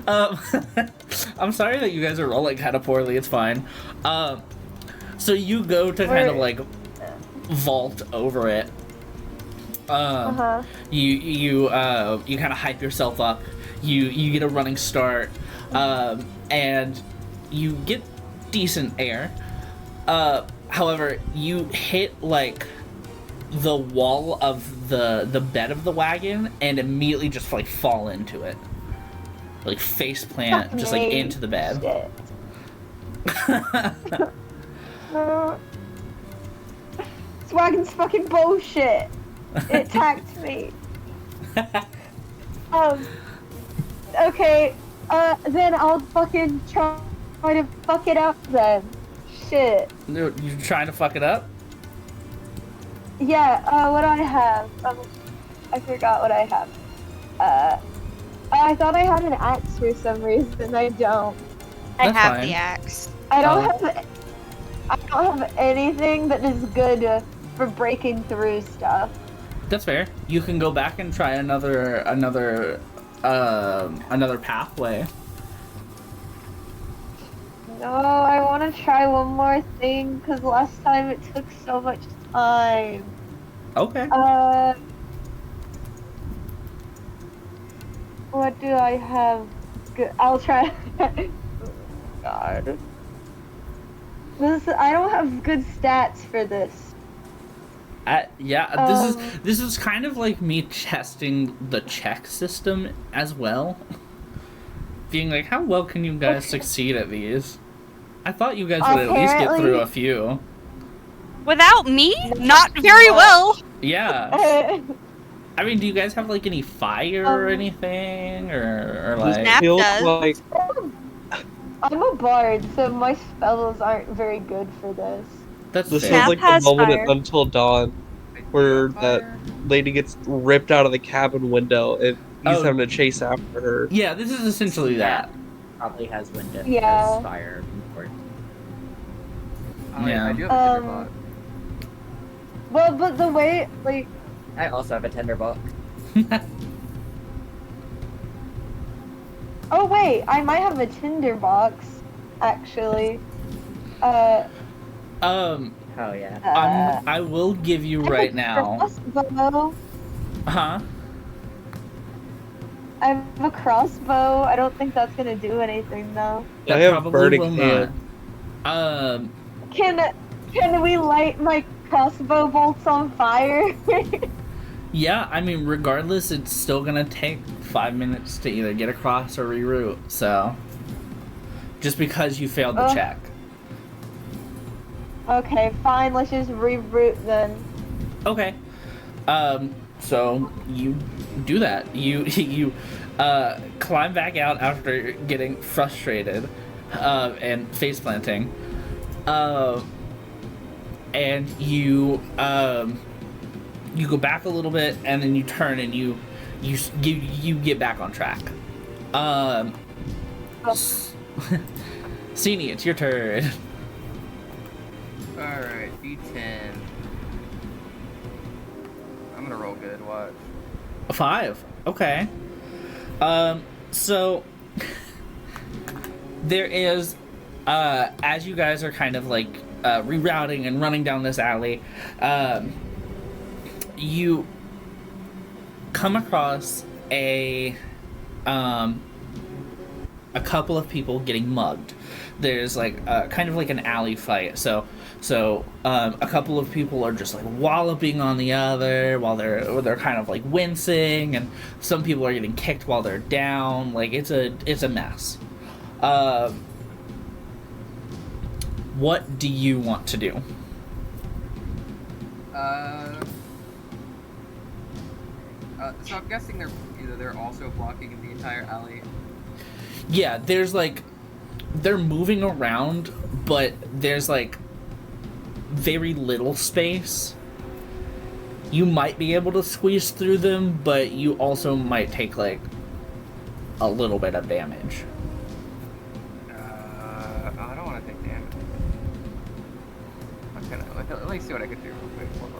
I'm sorry that you guys are rolling kind of poorly, it's fine. So you go to kind of like vault over it. You kind of hype yourself up. You get a running start, and you get decent air. However, you hit like the wall of the bed of the wagon and immediately just like fall into it, like face plant just like into the bed. This wagon's fucking bullshit. It attacked me. Okay, then I'll fucking try to fuck it up then. Shit. You trying to fuck it up? Yeah, what I have. I forgot what I have. I thought I had an axe for some reason. I don't. I That's have fine. the axe. I don't have anything that is good for breaking through stuff. That's fair. You can go back and try another pathway. No, I want to try one more thing because last time it took so much time. Okay. What do I have? I'll try. God. I don't have good stats for this. This is kind of like me testing the check system as well. Being like, how well can you guys succeed at these? I thought you guys would at least get through a few. Without me? Not very well. Yeah. I mean, do you guys have like any fire or anything, or like? Snap Feels does. like I'm a bard, so my spells aren't very good for this. That's this fair. Snap feels like has the moment fire. in Until Dawn where that lady gets ripped out of the cabin window and he's Oh. having to chase after her. Yeah, this is essentially that. Probably has window. Yeah. Has fire. Or... Yeah. I do have a Tinderbot. Well, but the way, like, I also have a tinderbox. oh wait, I might have a tinderbox, actually. Oh yeah. I will give you right now. Crossbow. Huh? I have a crossbow. I don't think that's gonna do anything though. I have burning hand. Can we light my crossbow bolts on fire? Yeah, I mean, regardless, it's still gonna take 5 minutes to either get across or reroute, so... Just because you failed the check. Okay, fine, let's just reroute then. Okay. So you do that. You climb back out after getting frustrated, and face planting. And you go back a little bit, and then you turn and you get back on track. Sini, it's your turn. Alright, D10. I'm gonna roll good, watch. A 5. Okay. So there is, as you guys are kind of like rerouting and running down this alley, you come across a couple of people getting mugged. There's like kind of like an alley fight. So a couple of people are just like walloping on the other while they're kind of like wincing, and some people are getting kicked while they're down. Like it's a mess. What do you want to do? So I'm guessing they're also blocking the entire alley. Yeah, there's like they're moving around, but there's like very little space. You might be able to squeeze through them, but you also might take like a little bit of damage. I don't want to take damage. Let me see what I can do real quick. Hold on.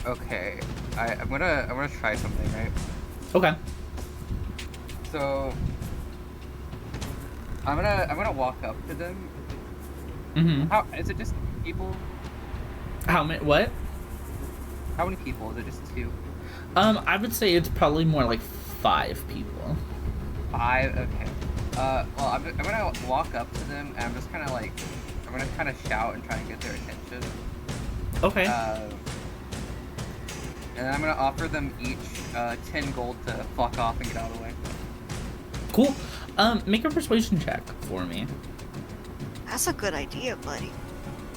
Okay, I'm gonna try something, right? Okay. So I'm gonna walk up to them. Mm-hmm. How is it? Just people? How many? What? How many people? Is it just 2? I would say it's probably more like 5 people. 5? Okay. Well, I'm gonna walk up to them, and I'm just kind of like, I'm gonna kind of shout and try and get their attention. Okay. And then I'm gonna offer them each 10 gold to fuck off and get out of the way. Cool. Make a persuasion check for me. That's a good idea, buddy.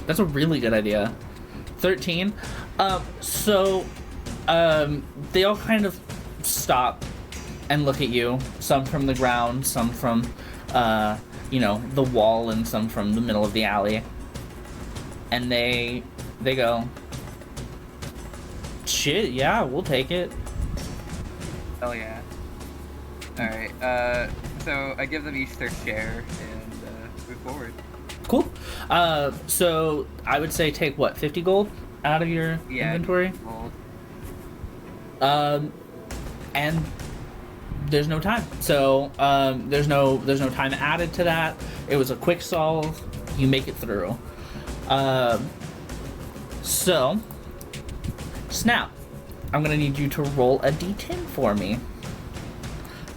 That's a really good idea. 13. They all kind of stop and look at you. Some from the ground, some from, the wall, and some from the middle of the alley. And they go, shit, yeah, we'll take it. Hell yeah. Alright, so I give them each their share and move forward. Cool. So I would say take what, 50 gold out of your inventory? Gold. And there's no time. So there's no time added to that. It was a quick solve. You make it through. So Snap, I'm gonna need you to roll a d10 for me.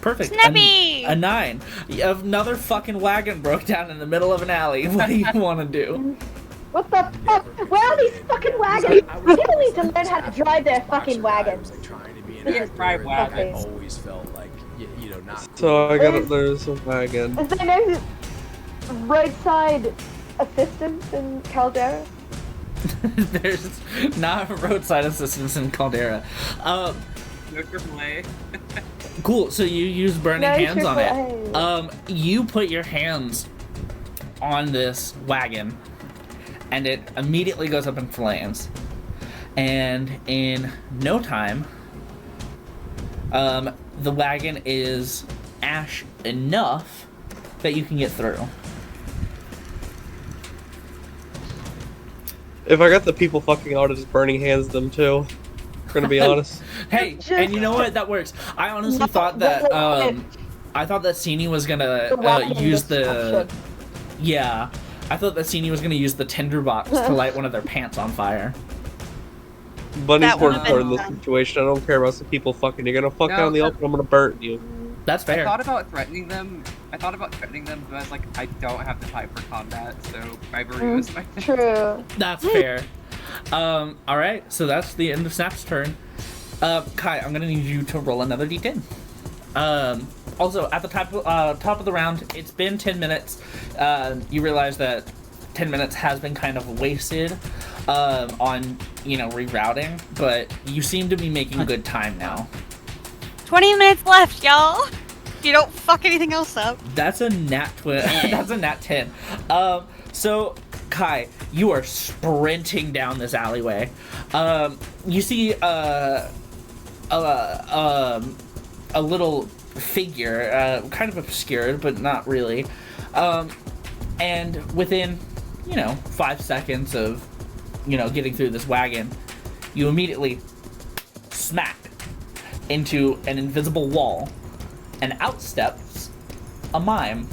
Perfect. Snappy! A 9. Another fucking wagon broke down in the middle of an alley. What do you want to do? What the fuck? Where are these fucking wagons? People need to learn how to drive their fucking wagons. Drive wagon. Always felt like, not. So there's a wagon. Is there no roadside assistance in Caldera? There's not roadside assistance in Caldera. No AAA. Cool. So you use burning No hands on AAA. it. You put your hands on this wagon, and it immediately goes up in flames. And in no time, the wagon is ash enough that you can get through. If I got the people fucking out, I'd just burning hands them too. We're gonna be honest. Hey, and you know what? That works. I honestly thought that I thought that Sini was gonna use the. Yeah, I thought that Sini was gonna use the tinderbox to light one of their pants on fire. Bunny's That more would've important in been this fun. situation. I don't care about some people fucking. You're gonna fuck No, out in the but- open. I'm gonna burn you. That's I fair. thought about threatening them. But I was like, I don't have the type for combat, so bribery was my thing. True. That's fair. All right, so that's the end of Snap's turn. Kai, I'm gonna need you to roll another d10. Also, at the top of the round, it's been 10 minutes. You realize that 10 minutes has been kind of wasted on, rerouting, but you seem to be making good time now. 20 minutes left, y'all. If you don't fuck anything else up. That's a nat that's a nat 10. So Kai, you are sprinting down this alleyway. You see a little figure, kind of obscured, but not really. And within, 5 seconds of, getting through this wagon, you immediately smack into an invisible wall, and out steps a mime.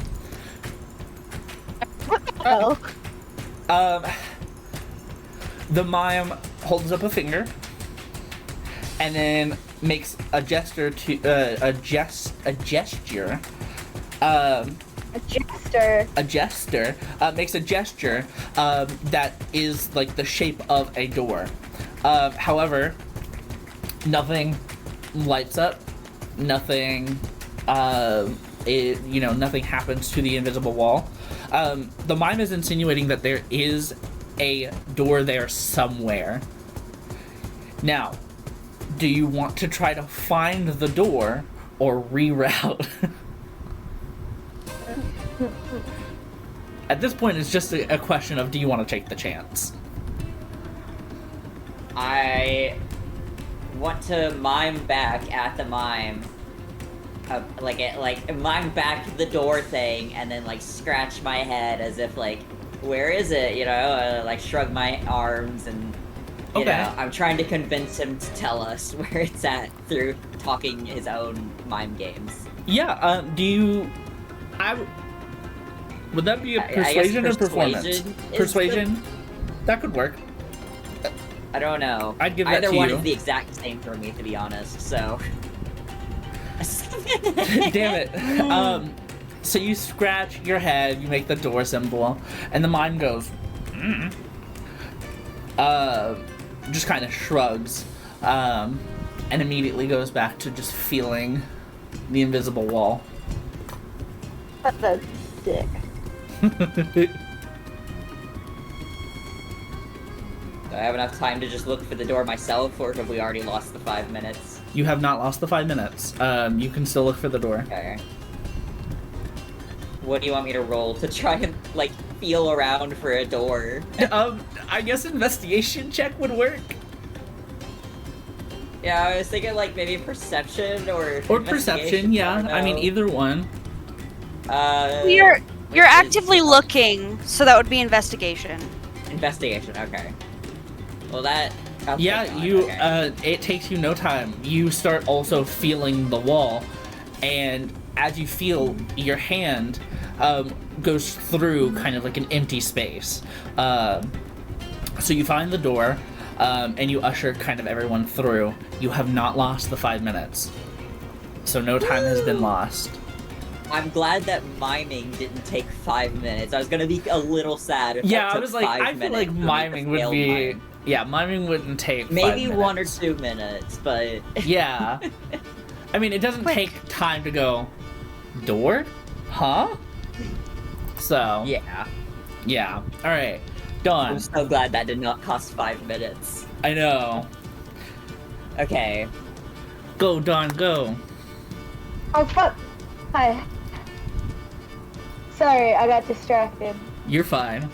Oh. The mime holds up a finger, and then makes a gesture to a gesture. A jester. Makes a gesture that is like the shape of a door. However, nothing lights up. Nothing. Nothing happens to the invisible wall. The mime is insinuating that there is a door there somewhere. Now, do you want to try to find the door or reroute? At this point, it's just a question of, do you want to take the chance? I want to mime back at the mime. Mime back the door thing, and then, scratch my head as if, where is it? Shrug my arms, and, I'm trying to convince him to tell us where it's at through talking his own mime games. Yeah, would that be a persuasion or performance? Persuasion? That could work. I don't know. I'd give that Either to one you. is the exact same for me, to be honest, so... Damn it. So you scratch your head, you make the door symbol, and the mime goes, just kind of shrugs, and immediately goes back to just feeling the invisible wall. That's a dick. Do I have enough time to just look for the door myself, or have we already lost the 5 minutes? You have not lost the 5 minutes. You can still look for the door. Okay. What do you want me to roll to try and, feel around for a door? I guess investigation check would work. Yeah, I was thinking, maybe perception or Perception, yeah. I mean, either one. You're which is- actively looking, so that would be investigation. Investigation, okay. Well, that... I'll Yeah, take on, you, okay. it takes you no time. You start also feeling the wall, and as you feel, your hand goes through kind of like an empty space. So you find the door, and you usher kind of everyone through. You have not lost the 5 minutes. So no time has been lost. I'm glad that miming didn't take 5 minutes. I was gonna be a little sad if Yeah, that took I was like, 5 I feel minutes like for me to miming would fail be... mime. Yeah, miming wouldn't take 5 Maybe minutes. 1 or 2 minutes, but... Yeah. I mean, it doesn't Quick. take time to go, door? Huh? So, Yeah. yeah. Alright, done. I'm so glad that did not cost 5 minutes. I know. Okay. Go, Don, go. Oh, fuck. Hi. Sorry, I got distracted. You're fine.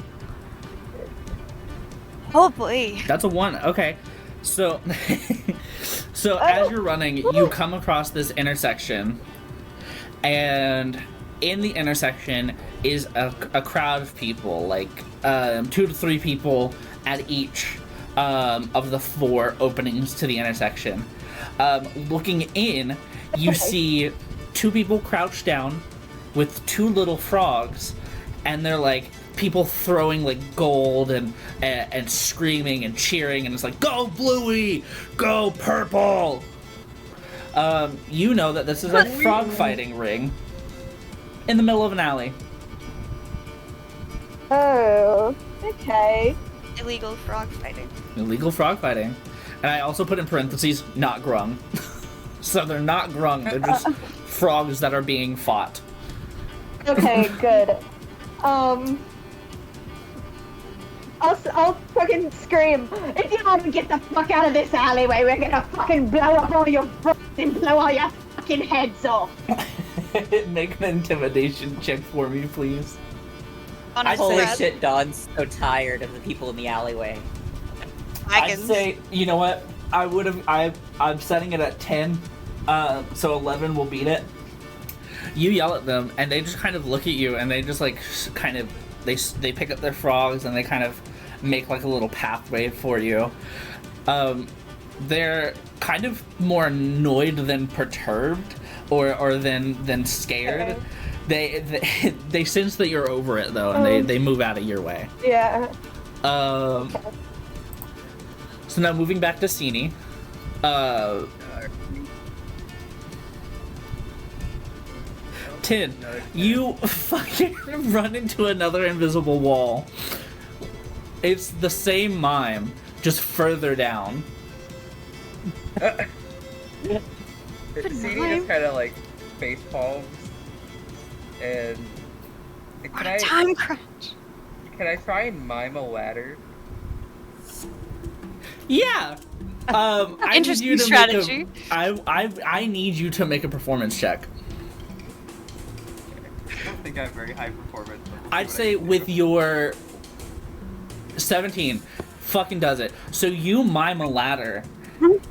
Oh boy. That's a 1. Okay. So, as you're running, you come across this intersection, and in the intersection is a crowd of people, 2 to 3 people at each of the 4 openings to the intersection. Looking in, you see 2 people crouched down with 2 little frogs, and they're like people throwing like gold and screaming and cheering, and it's like, go Bluey, go purple. You know that this is a frog fighting ring in the middle of an alley. Oh, okay. Illegal frog fighting. Illegal frog fighting. And I also put in parentheses, not grung. So they're not grung, they're just frogs that are being fought. Okay, good. I'll fucking scream. If you don't get the fuck out of this alleyway, we're gonna fucking blow up all your frogs and blow all your fucking heads off. Make an intimidation check for me, please. Holy shit, Don's so tired of the people in the alleyway. I'd say, you know what? I'm setting it at 10, so 11 will beat it. You yell at them, and they just kind of look at you, and they just like kind of they pick up their frogs, and they kind of make like a little pathway for you. They're kind of more annoyed than perturbed, or than scared. Okay. They sense that you're over it though, and they move out of your way. Yeah. So now moving back to Sini. Tin, you fucking run into another invisible wall. It's the same mime, just further down. Sadie just kind of like face palms, and What a time crunch. can I try and mime a ladder? Yeah. I Interesting need you to strategy. I need you to make a performance check. I don't think I have very high performance. but we'll see I'd what say I can do. with your 17, fucking does it. So you mime a ladder.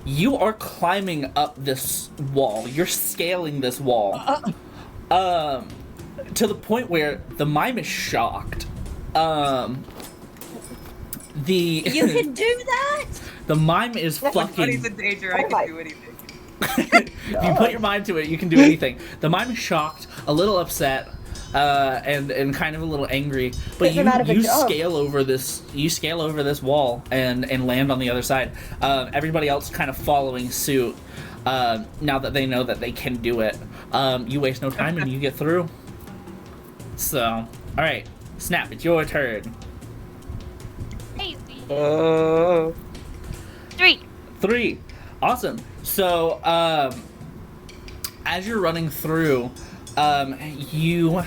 You are climbing up this wall. You're scaling this wall. To the point where the mime is shocked. You can do that? The mime is When fucking. Buddy's in danger, I can do anything. If you put your mind to it, you can do anything. The mime is shocked, a little upset, and kind of a little angry. But Get him out of a you job. scale over this. You scale over this wall and land on the other side. Everybody else kind of following suit. Now that they know that they can do it, you waste no time and you get through. So, all right, Snap, it's your turn. Hey, 3. Awesome. So, as you're running through, you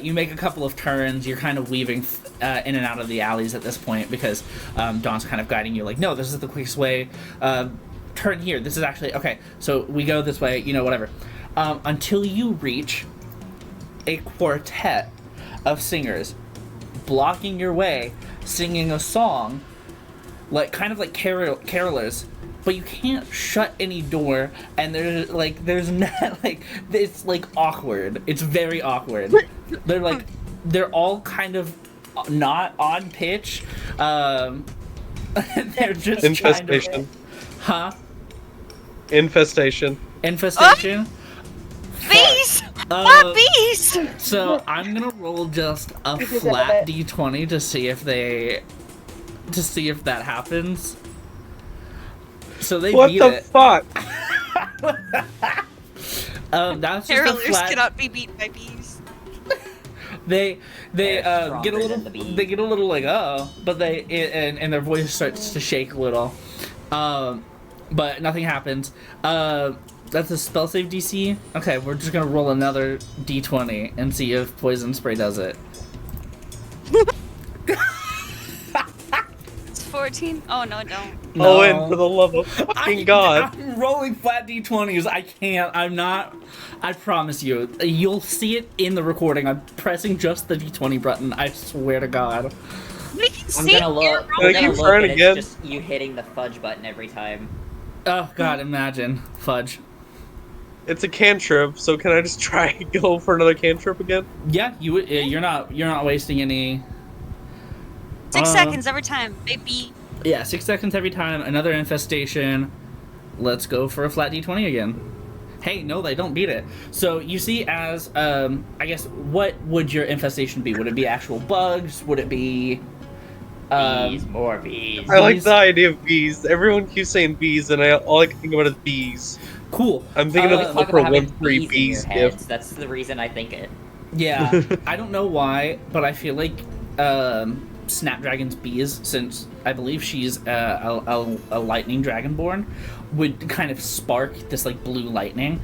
you make a couple of turns. You're kind of weaving in and out of the alleys at this point because Dawn's kind of guiding you. Like, no, this is the quickest way. Turn here. This is actually okay. So we go this way. You know, whatever. Until you reach a quartet of singers blocking your way, singing a song, like kind of like carolers, but you can't shut any door, and there's not like it's like awkward. It's very awkward. They're all kind of not on pitch. They're just Infestation. Huh? Infestation. Infestation. bees! What bees? So I'm gonna roll just a You deserve flat it. d20 to see if that happens. So they What beat the it. fuck? That's just a Carolers flat. cannot be beaten by bees. They They're get a stronger little than the bee. they get a little like but and their voice starts to shake a little, but nothing happens. That's a spell save DC. Okay, we're just gonna roll another d20 and see if poison spray does it. It's 14. Oh no, don't. Oh, and for the love of fucking God. I'm rolling flat d20s. I can't. I'm not. I promise you. You'll see it in the recording. I'm pressing just the d20 button. I swear to God. We can I'm see gonna look. your I'm Can I gonna keep look, trying and again? it's just you hitting the fudge button every time. Oh God, imagine fudge. It's a cantrip, so can I just try and go for another cantrip again? Yeah, you're not wasting any. 6 seconds every time, baby. Yeah, 6 seconds every time. Another infestation. Let's go for a flat d20 again. Hey, no, they don't beat it. So you see as, I guess, what would your infestation be? Would it be actual bugs? Would it be... Bees, more bees. I like the idea of bees. Everyone keeps saying bees, and all I can think about is bees. Cool. I'm thinking of the Talk Oprah about having Winfrey bees in bees your gift. heads. That's the reason I think it. Yeah, I don't know why, but I feel like Snapdragon's bees, since I believe she's a lightning dragonborn, would kind of spark this like blue lightning.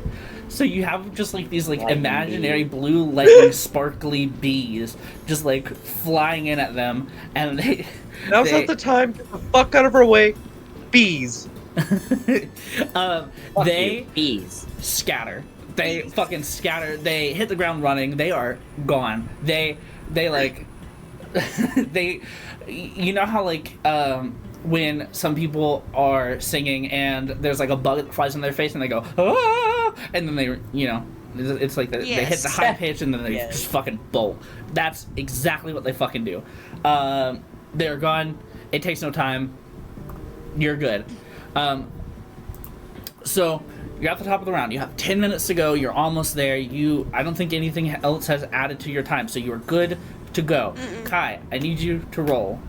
So you have just like these like Lightning imaginary blue lightning sparkly bees just like flying in at them, and Now's not the time. Get the fuck out of her way. Bees. Fuck they you, bees. scatter. They fucking scatter. They hit the ground running. They are gone. They like they, you know how like when some people are singing and there's like a bug that flies in their face and they go ah, and then they, you know, it's like they hit the high pitch and then they just fucking bolt. That's exactly what they fucking do. They're gone. It takes no time. You're good. So you're at the top of the round. You have 10 minutes to go. You're almost there. I don't think anything else has added to your time, so you're good to go. Kai, I need you to roll.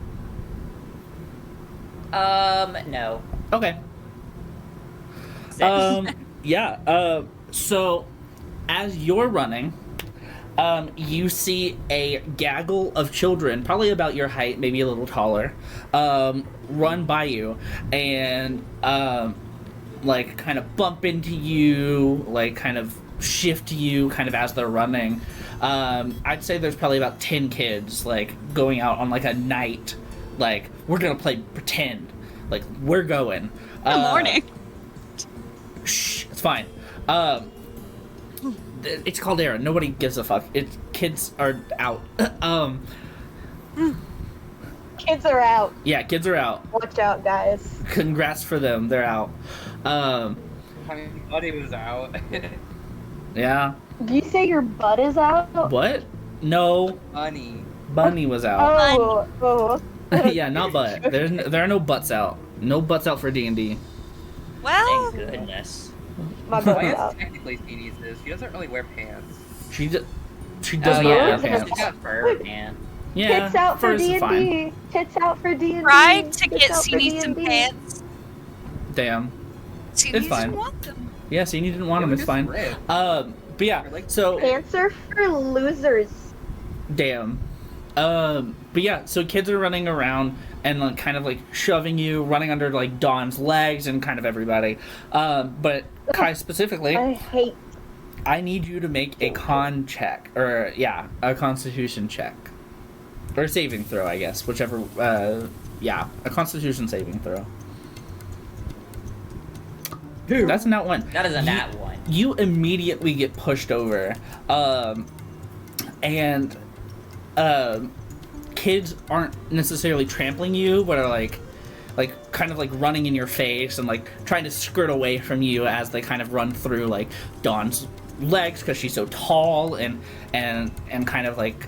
No. Okay. 6. Yeah. So as you're running, you see a gaggle of children, probably about your height, maybe a little taller, run by you and like kind of bump into you, like kind of shift you kind of as they're running. I'd say there's probably about 10 kids like going out on like a night, like we're gonna play pretend, like we're going. Good morning. Shh, it's fine. It's called Aaron. Nobody gives a fuck. Kids are out. Kids are out. Yeah, kids are out. Watch out, guys. Congrats for them. They're out. I mean, Buddy was out. Yeah. Do you say your butt is out? What? No. Bunny was out. Oh. Yeah, not butt. There are no butts out. No butts out for D&D. Well, Thank goodness. My I butt's guess out. technically Steenie says she doesn't really wear pants. She does Oh not yeah, wear she pants. got fur, man. Yeah, Tits out for furs is fine. D&D. Tits out for D&D. tried to Tits get out for Sini some D&D. pants. Damn. Sini It's fine. didn't want them. Yeah, see, you didn't want them. They It's were fine. just red. But yeah, so Pants are for losers. damn. But yeah, so kids are running around and like kind of like shoving you, running under like Dawn's legs and kind of everybody. But Kai specifically, I hate. I need you to make a con check, or yeah, a Constitution check, or a saving throw, I guess, whichever. Yeah, a Constitution saving throw. That's not one. That is a nat 1. You immediately get pushed over, and kids aren't necessarily trampling you, but are like kind of like running in your face and like trying to skirt away from you as they kind of run through like Dawn's legs because she's so tall and kind of like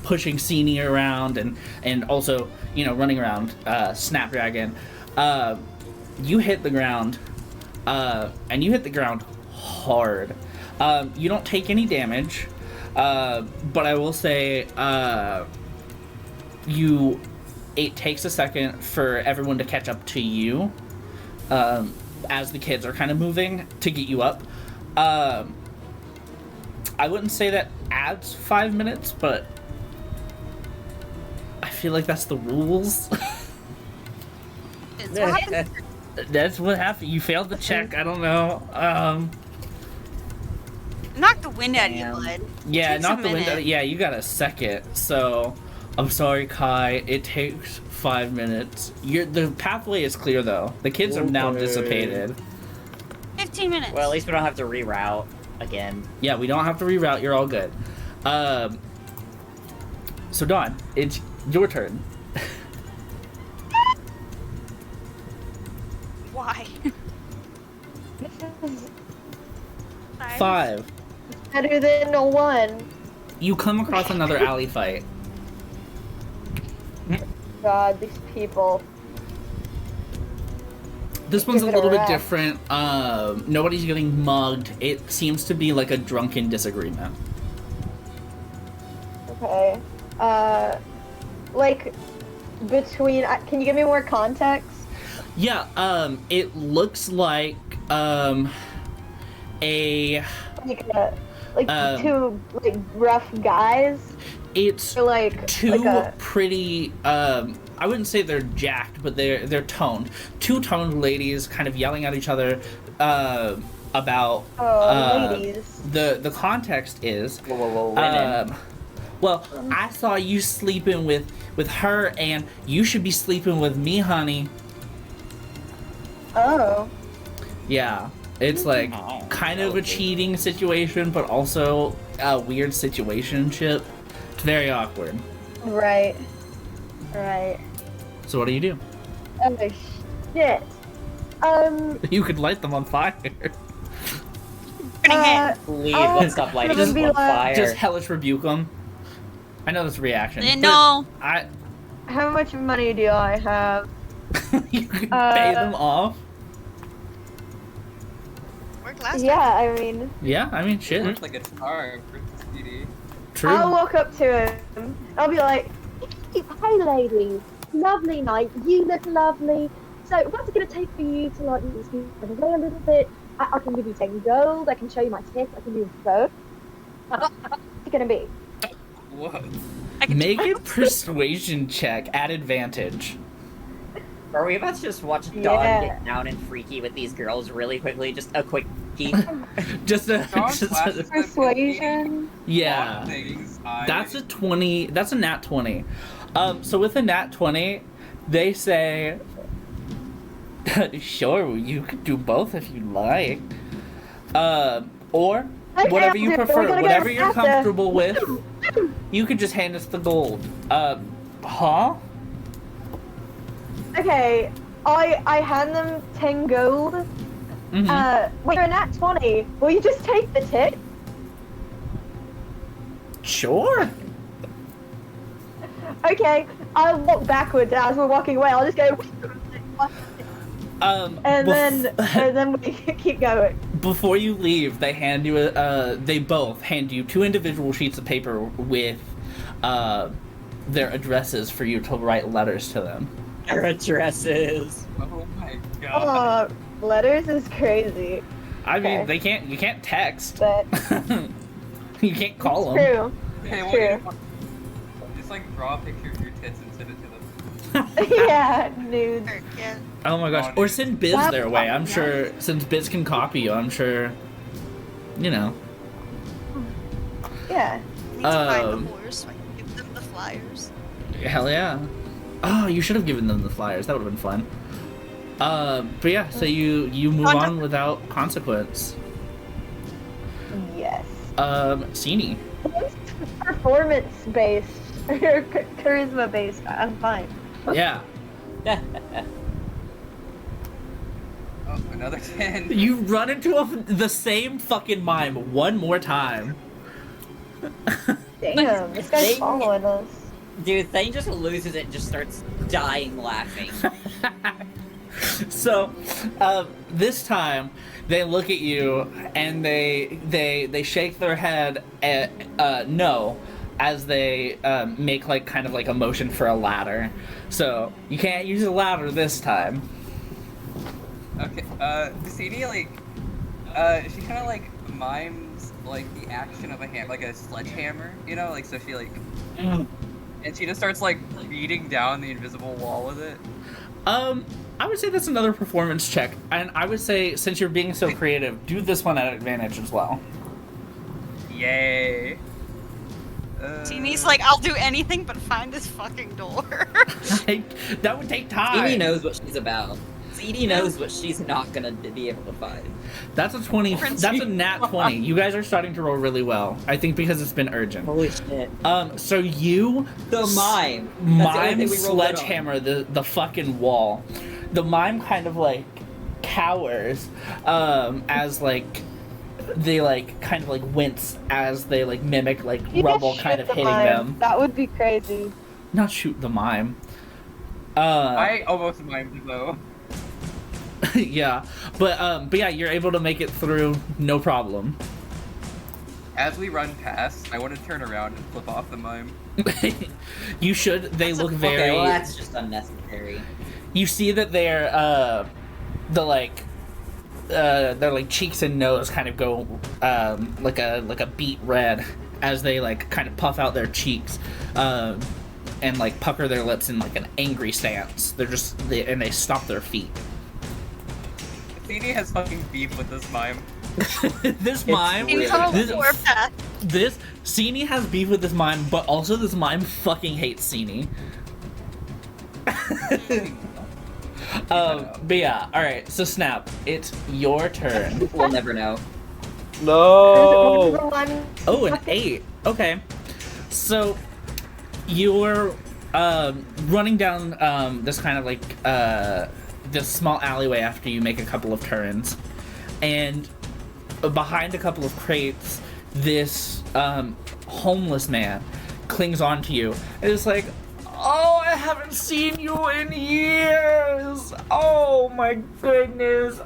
pushing Sini around and also, you know, running around Snapdragon. You hit the ground, and you hit the ground hard. You don't take any damage, but I will say it takes a second for everyone to catch up to you as the kids are kind of moving to get you up. I wouldn't say that adds 5 minutes, but I feel like that's the rules. It's what happens. That's what happened. You failed the check. I don't know. Knock the wind out of you, Damn. bud. Yeah, Takes not a the window. minute. Yeah, you got a second. So, I'm sorry, Kai. It takes 5 minutes. The pathway is clear, though. The kids are now Okay. dissipated. 15 minutes. Well, at least we don't have to reroute again. Yeah, we don't have to reroute. You're all good. So, Dawn, it's your turn. Why? This is 5. better than a 1. You come across another alley fight. God, these people. This one's a Give it a little bit rest. different. Nobody's getting mugged. It seems to be like a drunken disagreement. Okay. Like, between... can you give me more context? Yeah, it looks like, a... Like two, like, rough guys? It's Or, like, two like a... pretty, I wouldn't say they're jacked, but they're toned. Two toned ladies kind of yelling at each other, about, ladies. the context is, Whoa, women. well, I saw you sleeping with her, and you should be sleeping with me, honey. Oh. Yeah, it's like Oh, kind of a okay. cheating situation, but also a weird situationship. It's very awkward. Right. Right. So what do you do? Oh, shit. You could light them on fire. Burning hand. Please, I'll let's stop lighting just this be on like- fire. Just hellish rebuke them. I know that's a reaction. but No. How much money do I have? You could pay them off. Worked last Yeah, time. I mean... Yeah, I mean, shit. Looks like a charm for CD. True. I'll walk up to him. I'll be like, "Hey, lady, lovely night. You look lovely. So, what's it gonna take for you to like meet me away a little bit? I can give you 10 gold. I can show you my tits. I can do both. What's it gonna be?" What? I can Make a persuasion check at advantage. Are we about to just watch Dawn Yeah. get down and freaky with these girls really quickly? Just a quick peek. Just a, Dawn just flashes a the Persuasion. yeah. things. That's a 20. That's a nat 20. So with a nat 20, they say, "Sure, you could do both if you like, or Okay, whatever you we're prefer, gonna go whatever you're after." comfortable with. You could just hand us the gold." Huh? Okay, I hand them 10 gold. Mhm. Wait, you're a nat 20. Will you just take the tip? Sure. Okay, I'll walk backwards as we're walking away. I'll just go, and then we keep going. Before you leave, they hand you they both hand you 2 individual sheets of paper with their addresses for you to write letters to them. Their addresses. Oh my god. Oh, letters is crazy, I mean, Okay. you can't text. but You can't call it's them. true. Hey, It's what true. just like draw a picture of your tits and send it to them. Yeah, nudes. Yeah. Oh my gosh. Or send Biz Wow. their way. I'm sure, since Biz can copy you, I'm sure, you know. Yeah. Need to find Um, the whores so I can give them the flyers. Hell yeah. Oh, you should have given them the flyers. That would have been fun. But yeah, so you move on without consequence. Yes. Sini. Performance based or charisma based. I'm fine. Yeah. Oh, another 10. You run into the same fucking mime one more time. Damn, this guy's They- following us. Dude, Thane just loses it and just starts dying laughing. So, this time they look at you and they shake their head at no, as they make like kind of like a motion for a ladder. So you can't use a ladder this time. Okay, Sadie, like, she kind of, like, mimes, like, the action of a hand, like a sledgehammer, you know? Like, so she, like, and she just starts, like, beating down the invisible wall with it. I would say that's another performance check, and I would say since you're being so creative, do this one at advantage as well. Yay. Teeny's like, I'll do anything but find this fucking door. That would take time. Edie knows what she's about. Edie knows what she's not gonna be able to find. That's a 20. Prince- That's a nat 20. You guys are starting to roll really well. I think because it's been urgent. Holy shit. So you The mime. That's the only mime thing we rolled good on. sledgehammer the fucking wall. The mime kind of like cowers as like they like kind of like wince as they like mimic like You rubble just kind shoot of the hitting mime. them. That would be crazy. Not shoot the mime. I almost mimed it though. Yeah, but yeah, you're able to make it through, no problem. As we run past, I want to turn around and flip off the mime. You should. They look very. Okay, well that's just unnecessary. You see that their their like cheeks and nose kind of go like a beet red as they like kind of puff out their cheeks and like pucker their lips in like an angry stance. And they stop their feet. Sadie has fucking beef with this mime. This mime. He's on a warpath. Sini has beef with this mime, but also this mime fucking hates Sini. But yeah, alright, so Snap, it's your turn. We'll never know. No. Oh, an 8. Okay. So, you're running down this kind of like this small alleyway after you make a couple of turns. And behind a couple of crates, this homeless man clings onto you. And it's like, oh, I haven't seen you in years. Oh my goodness.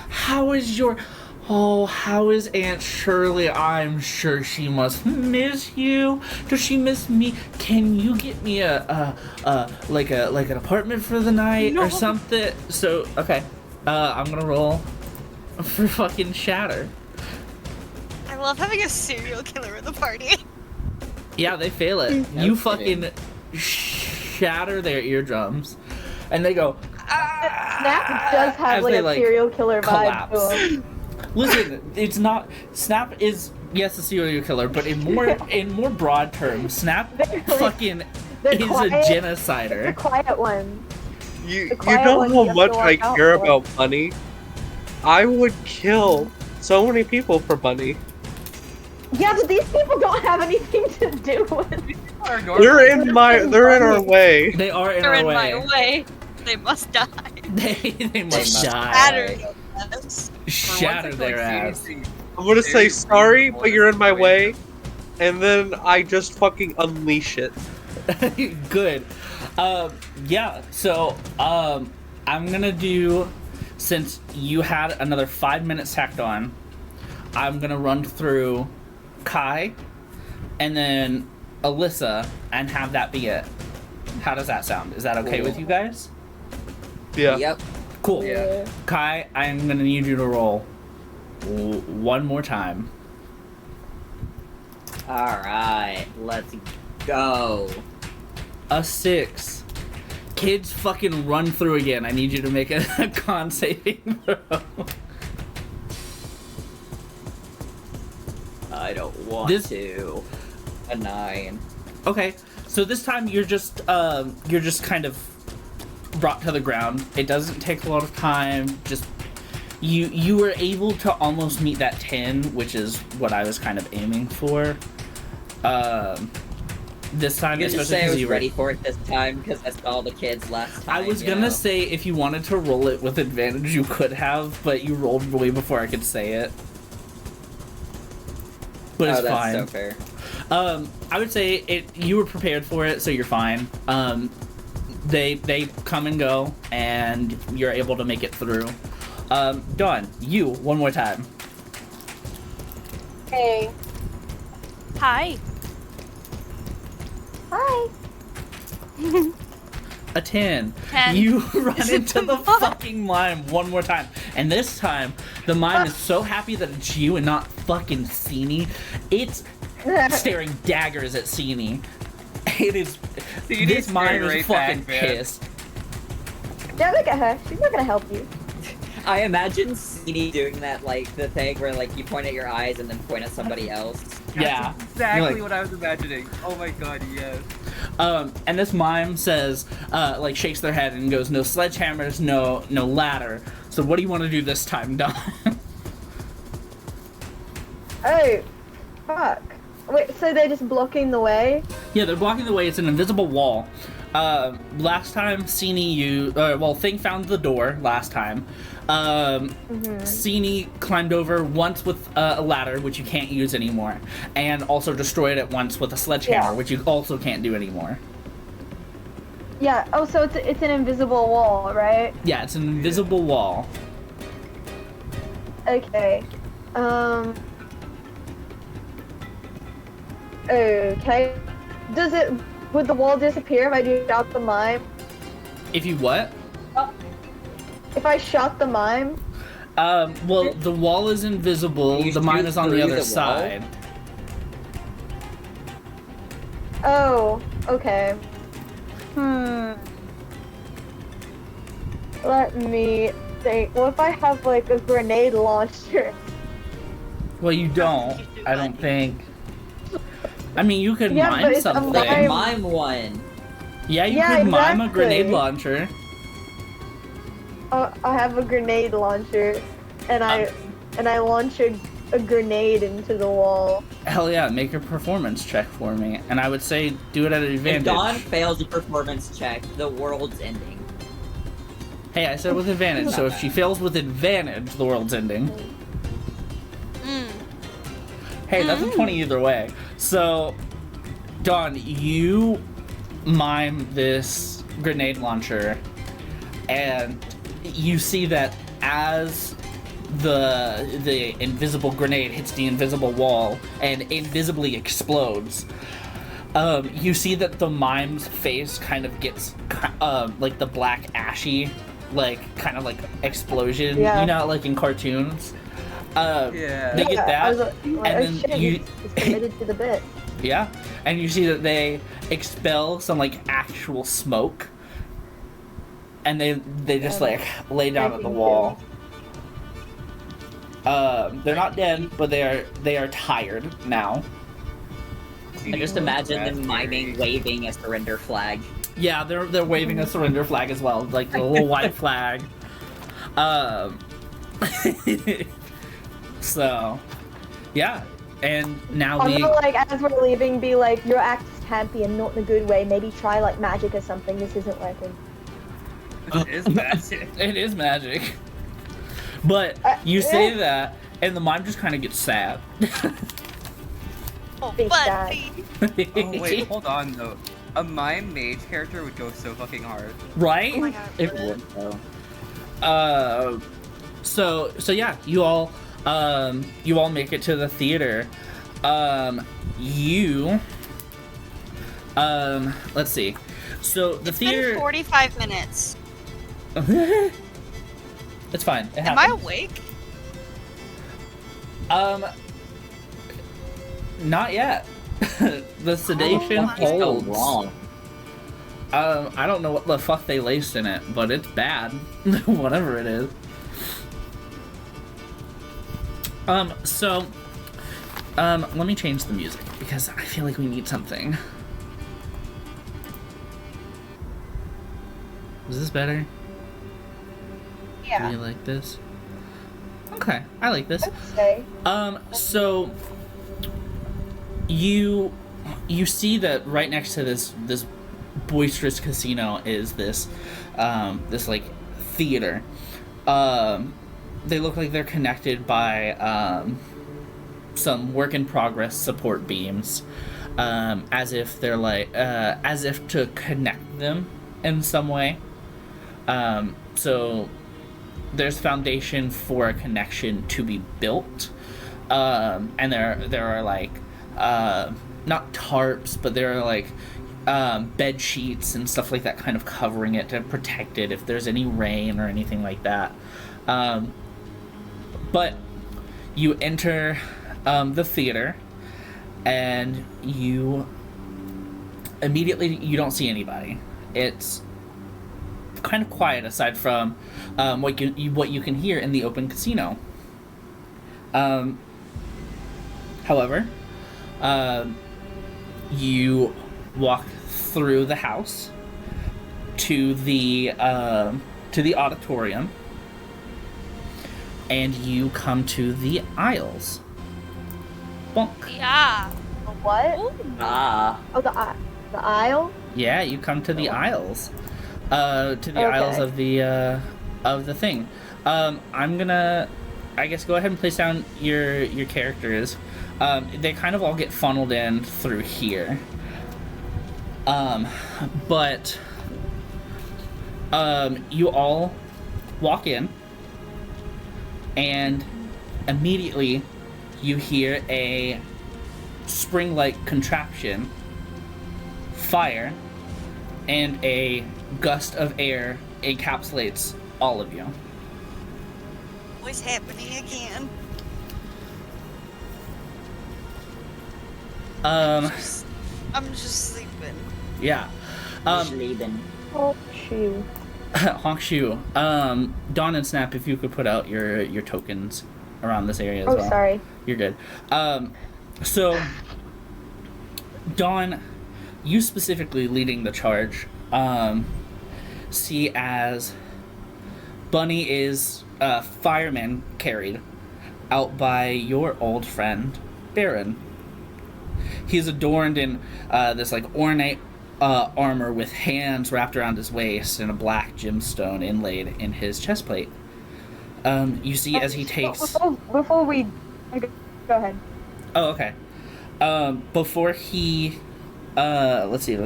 How is Aunt Shirley? I'm sure she must miss you. Does she miss me? Can you get me a like an apartment for the night or something? So, okay. I'm gonna roll for fucking Shatter. I love having a serial killer in the party. Yeah, they fail it. You fucking shatter their eardrums, and they go. Snap does have as like they, a serial killer vibe collapse. to him. Listen, it's not. Snap is yes a serial killer, but in more broad terms, Snap fucking is a genocider. The quiet one. You The quiet know one how you have much to I watch out care for. about money? I would kill so many people for money. Yeah, but these people don't have anything to do with it. They're in our way. They are in They're our in way. my way. They must die. They must die. Shatter your ass. Shatter their ass. I'm gonna say sorry, but you're in my way, and then I just fucking unleash it. Good. Yeah. So I'm gonna do, since you had another 5 minutes tacked on, I'm gonna run through Kai and then Alyssa and have that be it. How does that sound? Is that okay with you guys? Yeah. Yep. Cool. Yeah. Kai, I'm gonna need you to roll one more time. Alright, let's go. A 6. Kids fucking run through again. I need you to make a con saving throw. I don't want to. A 9. Okay, so this time you're just kind of brought to the ground. It doesn't take a lot of time. Just you were able to almost meet that 10, which is what I was kind of aiming for. This time, You just especially say I because was you were ready for it this time because I saw the kids last time. I was you gonna know? say if you wanted to roll it with advantage, you could have, but you rolled way before I could say it. But it's Oh, that's fine. so fair. I would say it. You were prepared for it, so you're fine. They come and go, and you're able to make it through. Dawn, you one more time. Hey. Hi. Hi. A 10. 10. You run Is it into the too much? fucking mime one more time. And this time, the mime is so happy that it's you and not fucking Sini. It's staring daggers at Sini. It is. Sini's This mime staring is right fucking back, man. pissed. Don't look at her. She's not gonna help you. I imagine CD doing that, like, the thing where, like, you point at your eyes and then point at somebody else. Yeah. That's exactly You're like- what I was imagining. Oh my god, yes. And this mime says, like, shakes their head and goes, no sledgehammers, no ladder. So what do you want to do this time, Don? Oh, fuck. Wait, so they're just blocking the way? Yeah, they're blocking the way. It's an invisible wall. Last time, Thing found the door last time. Sini climbed over once with a ladder, which you can't use anymore, and also destroyed it once with a sledgehammer, Yeah. which you also can't do anymore. Yeah. Oh, so it's an invisible wall, right? Yeah, it's an invisible wall. Okay. Okay. Would the wall disappear if I do shot the mime? If you what? If I shot the mime? Well, the wall is invisible. You The mine shoot is on the through other the wall? side. Oh, okay. Let me think. What if I have like a grenade launcher? Well, you don't. I don't think. I mean, you could Yeah, but mime it's a something. mime. Mime one. Yeah, you Yeah, could mime a grenade exactly. launcher. I have a grenade launcher, and I launch a grenade into the wall. Hell yeah, make a performance check for me. And I would say do it at an If advantage. Dawn fails a performance check, the world's ending. Hey, I said with advantage, so if she fails with advantage, the world's ending. Hey, that's a 20 either way. So, Dawn, you mime this grenade launcher, and you see that as the invisible grenade hits the invisible wall and invisibly explodes, you see that the mime's face kind of gets like the black ashy, like kind of like explosion, Yeah. you know, like in cartoons. Yeah. They get I was that, like, oh, and then shit, you, he's committed to the bit. yeah, and you see that they expel some like actual smoke, and they just like lay down at the wall. They're not dead, but they are tired now. I just imagine them miming, waving a surrender flag. Yeah, they're waving a surrender flag as well, like the little white flag. So, yeah, and now I'm gonna, like, as we're leaving, be like, your act is campy and not in a good way. Maybe try, like, magic or something. This isn't working. It is magic. It is magic. But you say that, and the mime just kind of gets sad. Oh, Big buddy. Oh wait, hold on though. A mime mage character would go so fucking hard. Right? Oh my god. It would though. So yeah, you all make it to the theater. Let's see. So the It's theater. been 45 minutes. It's fine. It Am I happens. awake? Not yet. The sedation What's What's holds. so wrong? I don't know what the fuck they laced in it, but it's bad. Whatever it is. So, let me change the music because I feel like we need something. Is this better? Do Yeah. you like this? Okay, I like this. I'd say. So you see that right next to this boisterous casino is this like theater. They look like they're connected by some work in progress support beams, as if they're like as if to connect them in some way. So there's foundation for a connection to be built, and there are like not tarps, but there are like bed sheets and stuff like that kind of covering it to protect it if there's any rain or anything like that. But you enter the theater, and you don't see anybody. It's kind of quiet aside from what you can hear in the open casino. However, you walk through the house to the auditorium, and you come to the aisles. Bonk. Yeah. The what? Ooh. Ah. Oh, the aisle? Yeah, you come to the aisles. To the aisles of the thing. I'm gonna, I guess, go ahead and place down your characters. They kind of all get funneled in through here. But You all walk in, and immediately you hear a spring-like contraption fire, and a gust of air encapsulates all of you. What's happening again? I'm just sleeping. Yeah. Sleeping. Oh, shoot. Honk Shu. Dawn and Snap, if you could put out your tokens around this area as well. Oh, sorry. You're good. So, Dawn, you specifically leading the charge, see as Bunny is fireman carried out by your old friend, Baron. He's adorned in this like ornate armor with hands wrapped around his waist and a black gemstone inlaid in his chest plate. You see as he takes... Before we... Go ahead. Oh, okay. Before he... Let's see.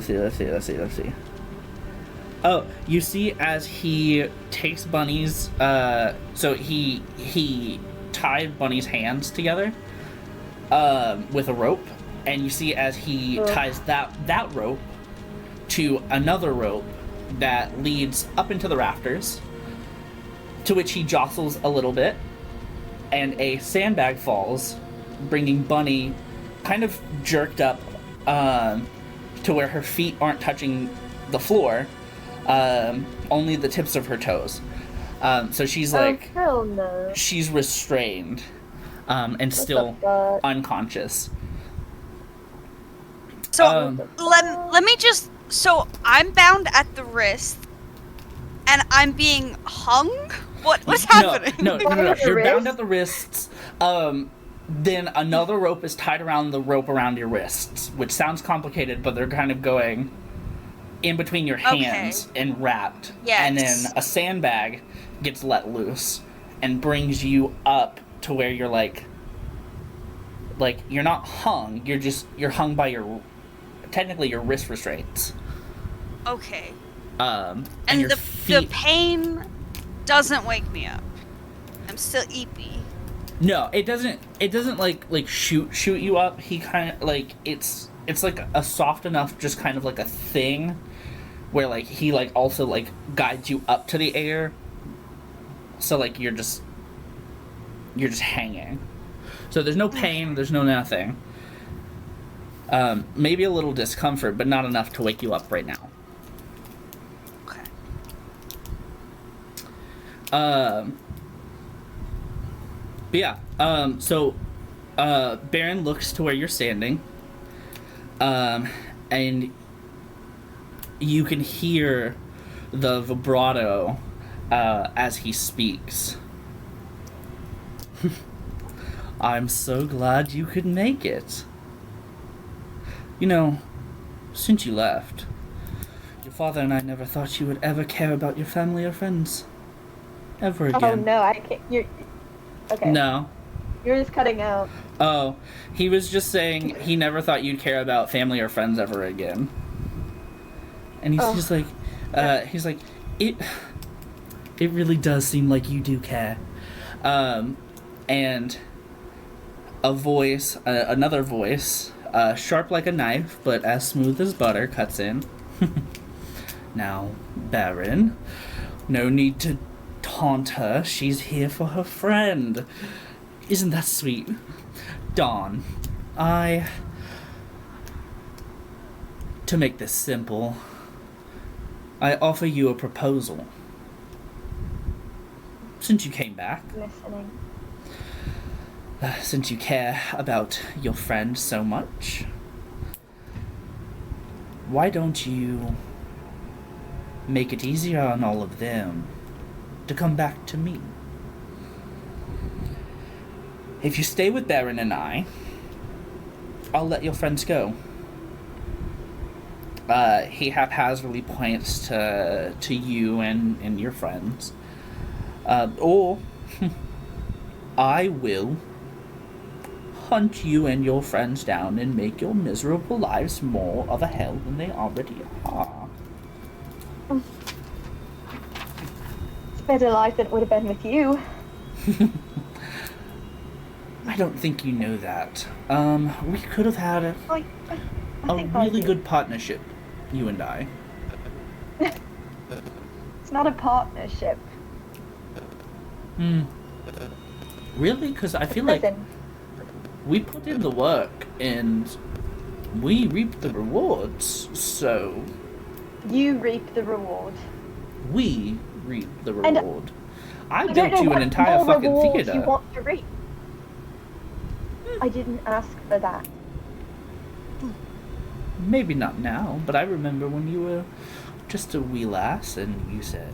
Oh, you see as he takes Bunny's... So he tied Bunny's hands together with a rope. And you see as he ties that rope to another rope that leads up into the rafters, to which he jostles a little bit, and a sandbag falls, bringing Bunny kind of jerked up to where her feet aren't touching the floor, only the tips of her toes. So she's like... Oh, hell no. She's restrained and still unconscious. So let me just. So I'm bound at the wrist, and I'm being hung. What's happening? No. You're bound at the wrists. Then another rope is tied around the rope around your wrists, which sounds complicated, but they're kind of going in between your hands and wrapped. Yes. And then a sandbag gets let loose and brings you up to where you're like you're not hung. You're hung by technically your wrist restraints. Okay. And your the feet... pain doesn't wake me up. I'm still eepy. No, it doesn't like shoot you up. He kind of like it's like a soft enough, just kind of like a thing where like he like also like guides you up to the air. So like you're just hanging. So there's no pain, there's no nothing. Maybe a little discomfort, but not enough to wake you up right now. Okay. But yeah, so Baron looks to where you're standing, and you can hear the vibrato as he speaks. I'm so glad you could make it. You know, since you left, your father and I never thought you would ever care about your family or friends. Ever again. Oh, no, I can't. You're... Okay. No. You're just cutting out. Oh, he was just saying he never thought you'd care about family or friends ever again. And he's just like, it really does seem like you do care. And a voice, another voice, sharp like a knife, but as smooth as butter, cuts in. Now, Baron, no need to taunt her. She's here for her friend. Isn't that sweet? Dawn, to make this simple, I offer you a proposal. Since you came back, Listening. Since you care about your friend so much, why don't you make it easier on all of them to come back to me? If you stay with Baron and I'll let your friends go. He haphazardly points to you and your friends. Or I will hunt you and your friends down and make your miserable lives more of a hell than they already are. Better life than it would have been with you. I don't think you know that. We could have had a I think I really do. good partnership, you and I. It's not a partnership. Really? Because I feel like Listen, we put in the work and we reap the rewards, so you reap the reward. we reap the And reward. I I don't built know you what an entire more fucking rewards theater. you want to reap. I didn't ask for that. Maybe not now, but I remember when you were just a wee lass and you said,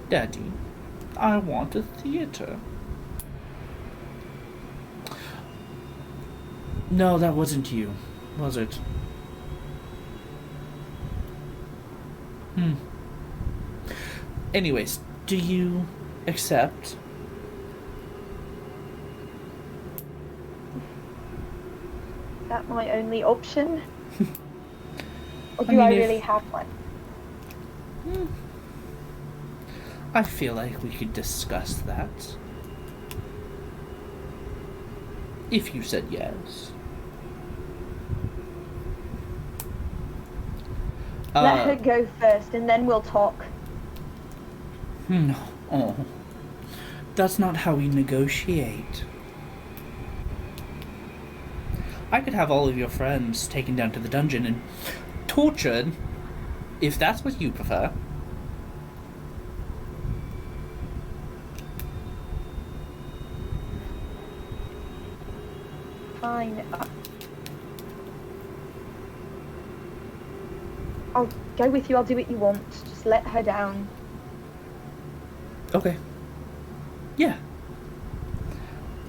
Daddy, I want a theater. No, that wasn't you, was it? Anyways, do you accept? Is that my only option? Or I do I mean, if- really have one? I feel like we could discuss that. If you said yes. Let her go first, and then we'll talk. No. Oh. That's not how we negotiate. I could have all of your friends taken down to the dungeon and tortured, if that's what you prefer. Fine. I'll go with you. I'll do what you want. Just let her down. Okay. Yeah.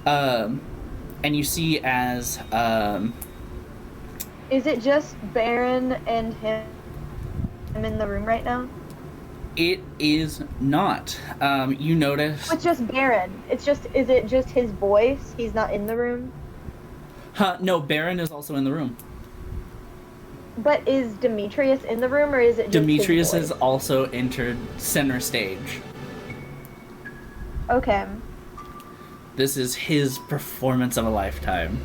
And you see as, Is it just Baron and him in the room right now? it is not. You notice... It's just Baron. Is it just his voice? He's not in the room? No, Baron is also in the room. But is Demetrius in the room, or is it just Demetrius his has voice? also entered center stage. Okay. This is his performance of a lifetime.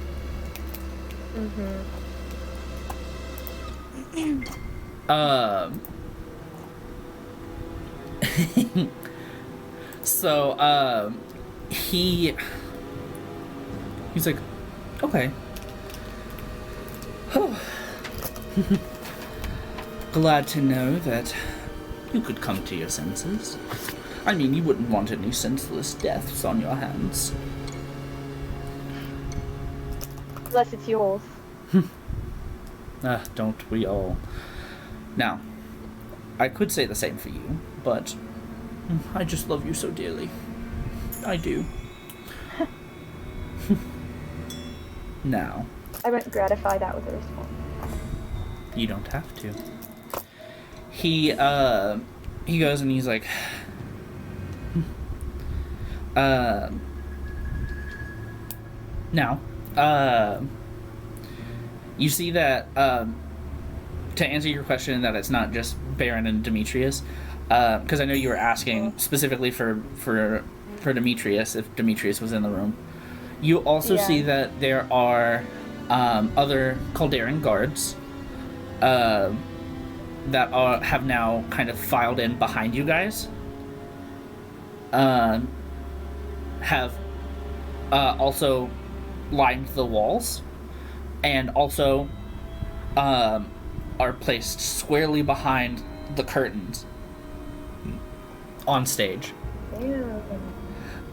So, he's like, okay. Glad to know that you could come to your senses. I mean, you wouldn't want any senseless deaths on your hands. Unless it's yours. Don't we all? Now, I could say the same for you, but I just love you so dearly. I do. Now, I won't gratify that with a response. you don't have to. He goes and he's like, now, you see that, to answer your question, that it's not just Baron and Demetrius, because I know you were asking specifically for Demetrius, if Demetrius was in the room. You also Yeah. see that there are other Calderan guards that have now kind of filed in behind you guys. Have also lined the walls, and also are placed squarely behind the curtains on stage. Ew.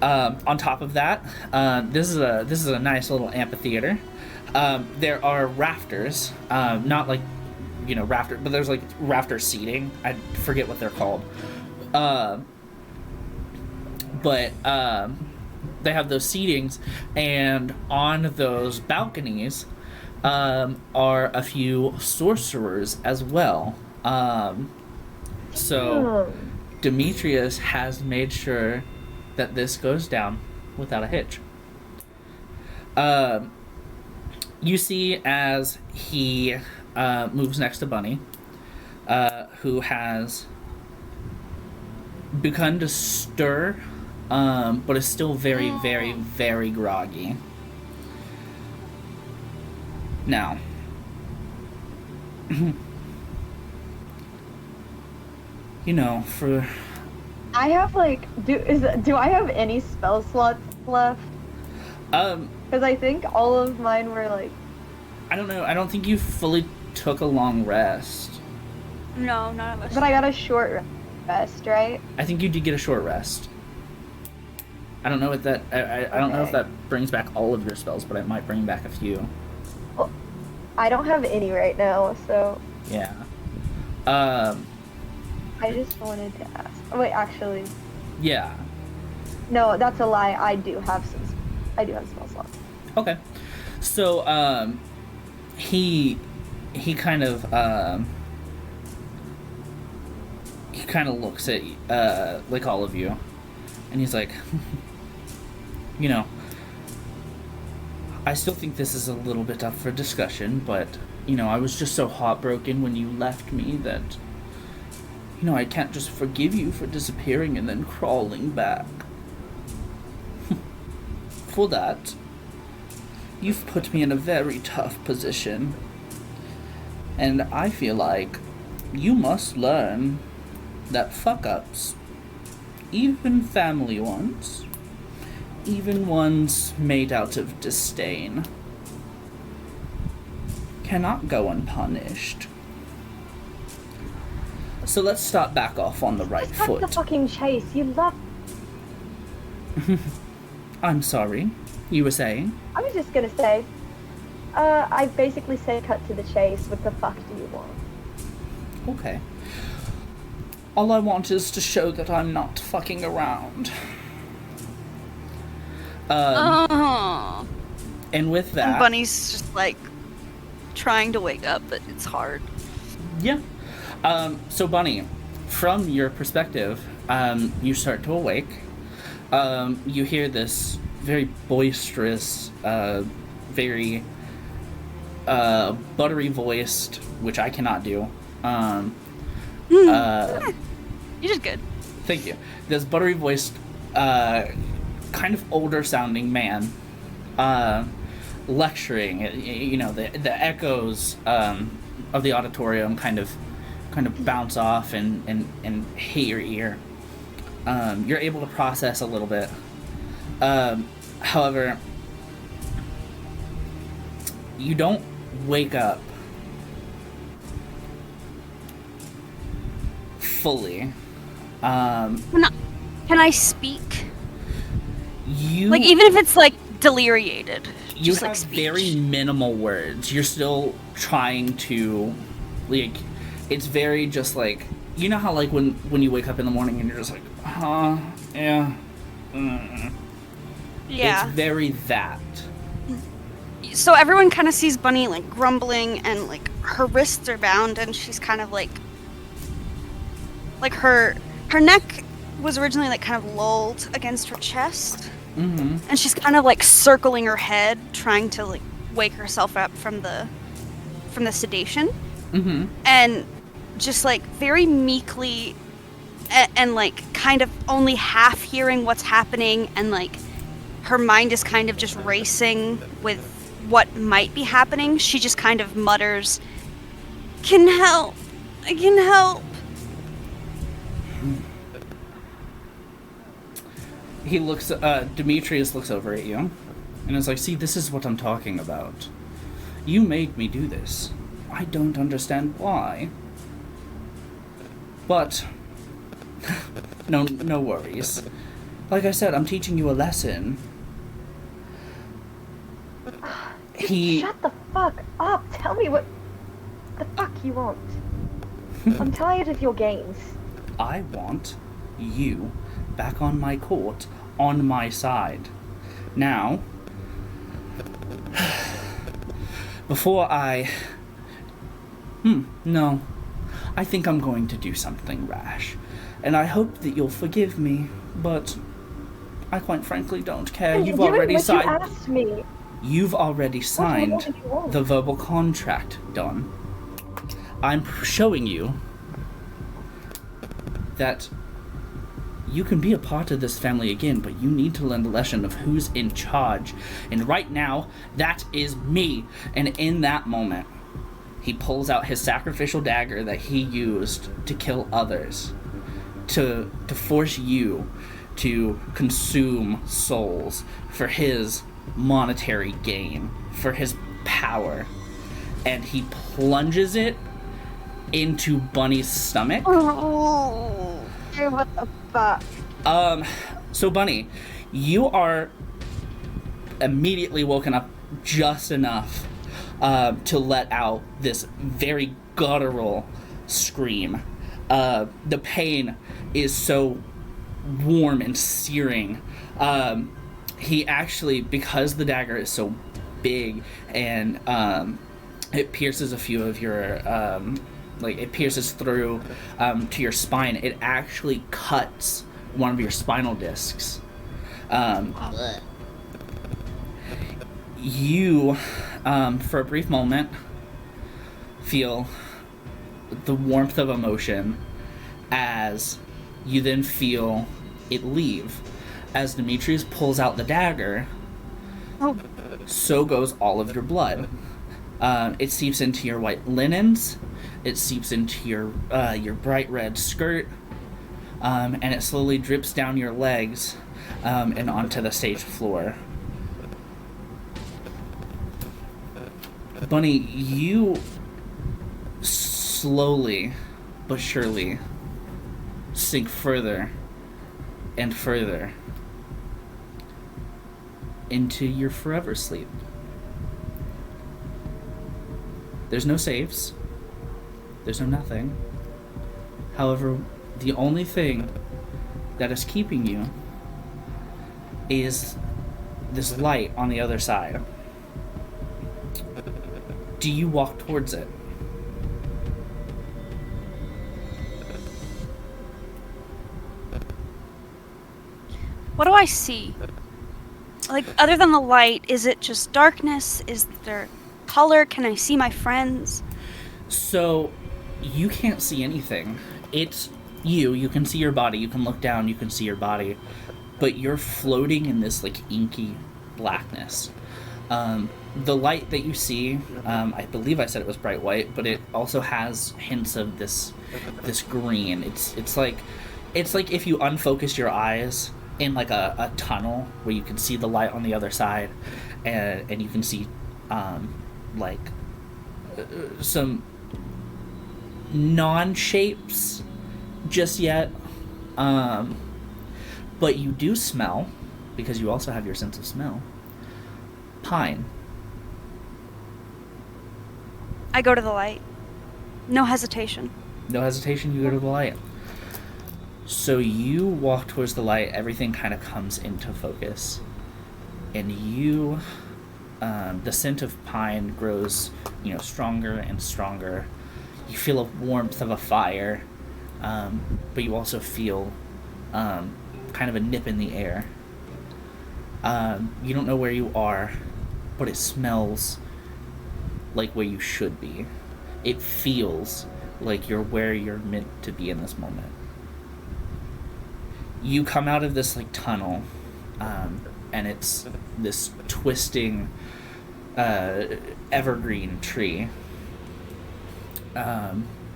On top of that, this is a nice little amphitheater. There are rafters, not like, you know, rafter, but there's like rafter seating. I forget what they're called. But they have those seatings, and on those balconies are a few sorcerers as well. So Demetrius has made sure that this goes down without a hitch. You see as he moves next to Bunny, who has begun to stir, but is still very, very, very groggy. Now, you know, for... I have like, do I have any spell slots left? Because I think all of mine were like... I don't know, I don't think you fully took a long rest. No, none of us. But I got a short rest, right? I think you did get a short rest. I don't know what that... I don't know if that brings back all of your spells, but it might bring back a few. Well, I don't have any right now, so... Yeah. I just wanted to ask. Oh, wait, actually... Yeah. No, that's a lie. I do have spell slots. Okay. So, he kind of looks at, like, all of you, and he's like, you know, I still think this is a little bit up for discussion, but, you know, I was just so heartbroken when you left me that, you know, I can't just forgive you for disappearing and then crawling back. For that, you've put me in a very tough position. And I feel like you must learn that fuck-ups, even family ones, even ones made out of disdain, cannot go unpunished. So let's start back off on the right Just cut foot. the fucking chase. You love... I'm sorry. You were saying? I was just gonna say, I basically said cut to the chase. What the fuck do you want? Okay. All I want is to show that I'm not fucking around. And with that... And Bunny's just, like, trying to wake up, but it's hard. Yeah. So Bunny, from your perspective, you start to awake. You hear this very boisterous, very buttery voiced, which I cannot do. You did good. Thank you. This buttery voiced, kind of older sounding man, lecturing. You know, the echoes of the auditorium kind of bounce off and hit your ear. You're able to process a little bit. However, you don't wake up fully. Can I speak? You Like, even if it's, like, deliriated. you just, have like, speech. very minimal words. You're still trying to, like, it's very just like, you know how, like, when you wake up in the morning and you're just like, yeah, Yeah. It's very that. So everyone kind of sees Bunny, like, grumbling, and, like, her wrists are bound, and she's kind of, like, her neck was originally, like, kind of lulled against her chest. Mm-hmm. And she's kind of, like, circling her head, trying to, like, wake herself up from the sedation. Mm-hmm. And just, like, very meekly and, like, kind of only half hearing what's happening, and, like, her mind is kind of just racing with what might be happening. She just kind of mutters, "Can help. I can help." He looks, Demetrius looks over at you, and is like, see, this is what I'm talking about. You made me do this. I don't understand why. But, no worries. Like I said, I'm teaching you a lesson. Shut the fuck up. Tell me what the fuck you want. I'm tired of your games. I want you back on my court, on my side. Now, before I... no. I think I'm going to do something rash. And I hope that you'll forgive me, but I quite frankly don't care. You've already signed... You asked me. You've already signed do you want? the verbal contract, Don. I'm showing you that you can be a part of this family again, but you need to learn the lesson of who's in charge. And right now, that is me. And in that moment, he pulls out his sacrificial dagger that he used to kill others, to force you to consume souls for his monetary gain, for his power. And he plunges it into Bunny's stomach. Oh, what the fuck? So Bunny, you are immediately woken up just enough to let out this very guttural scream. The pain is so warm and searing. He actually, because the dagger is so big and it pierces a few of your it pierces through to your spine, it actually cuts one of your spinal discs. You for a brief moment feel the warmth of emotion as you then feel it leave. As Demetrius pulls out the dagger, so goes all of your blood. It seeps into your white linens, it seeps into your bright red skirt, and it slowly drips down your legs and onto the stage floor. Bunny, you slowly but surely sink further and further into your forever sleep. There's no saves. There's no nothing. However, the only thing that is keeping you is this light on the other side. Do you walk towards it? What do I see? Like, other than the light, is it just darkness? Is there color? Can I see my friends? So, you can't see anything. It's you can see your body, you can look down, you can see your body, but you're floating in this, like, inky blackness. The light that you see, I believe I said it was bright white, but it also has hints of this green. It's like if you unfocused your eyes in like a tunnel where you can see the light on the other side, and you can see some non-shapes just yet, but you do smell, because you also have your sense of smell, pine. I go to the light. No hesitation. No hesitation, you go to the light. So you walk towards the light, everything kind of comes into focus, and you, the scent of pine grows, stronger and stronger. You feel a warmth of a fire, but you also feel kind of a nip in the air. You don't know where you are, but it smells like where you should be. It feels like you're where you're meant to be in this moment. You come out of this tunnel, and it's this twisting evergreen tree,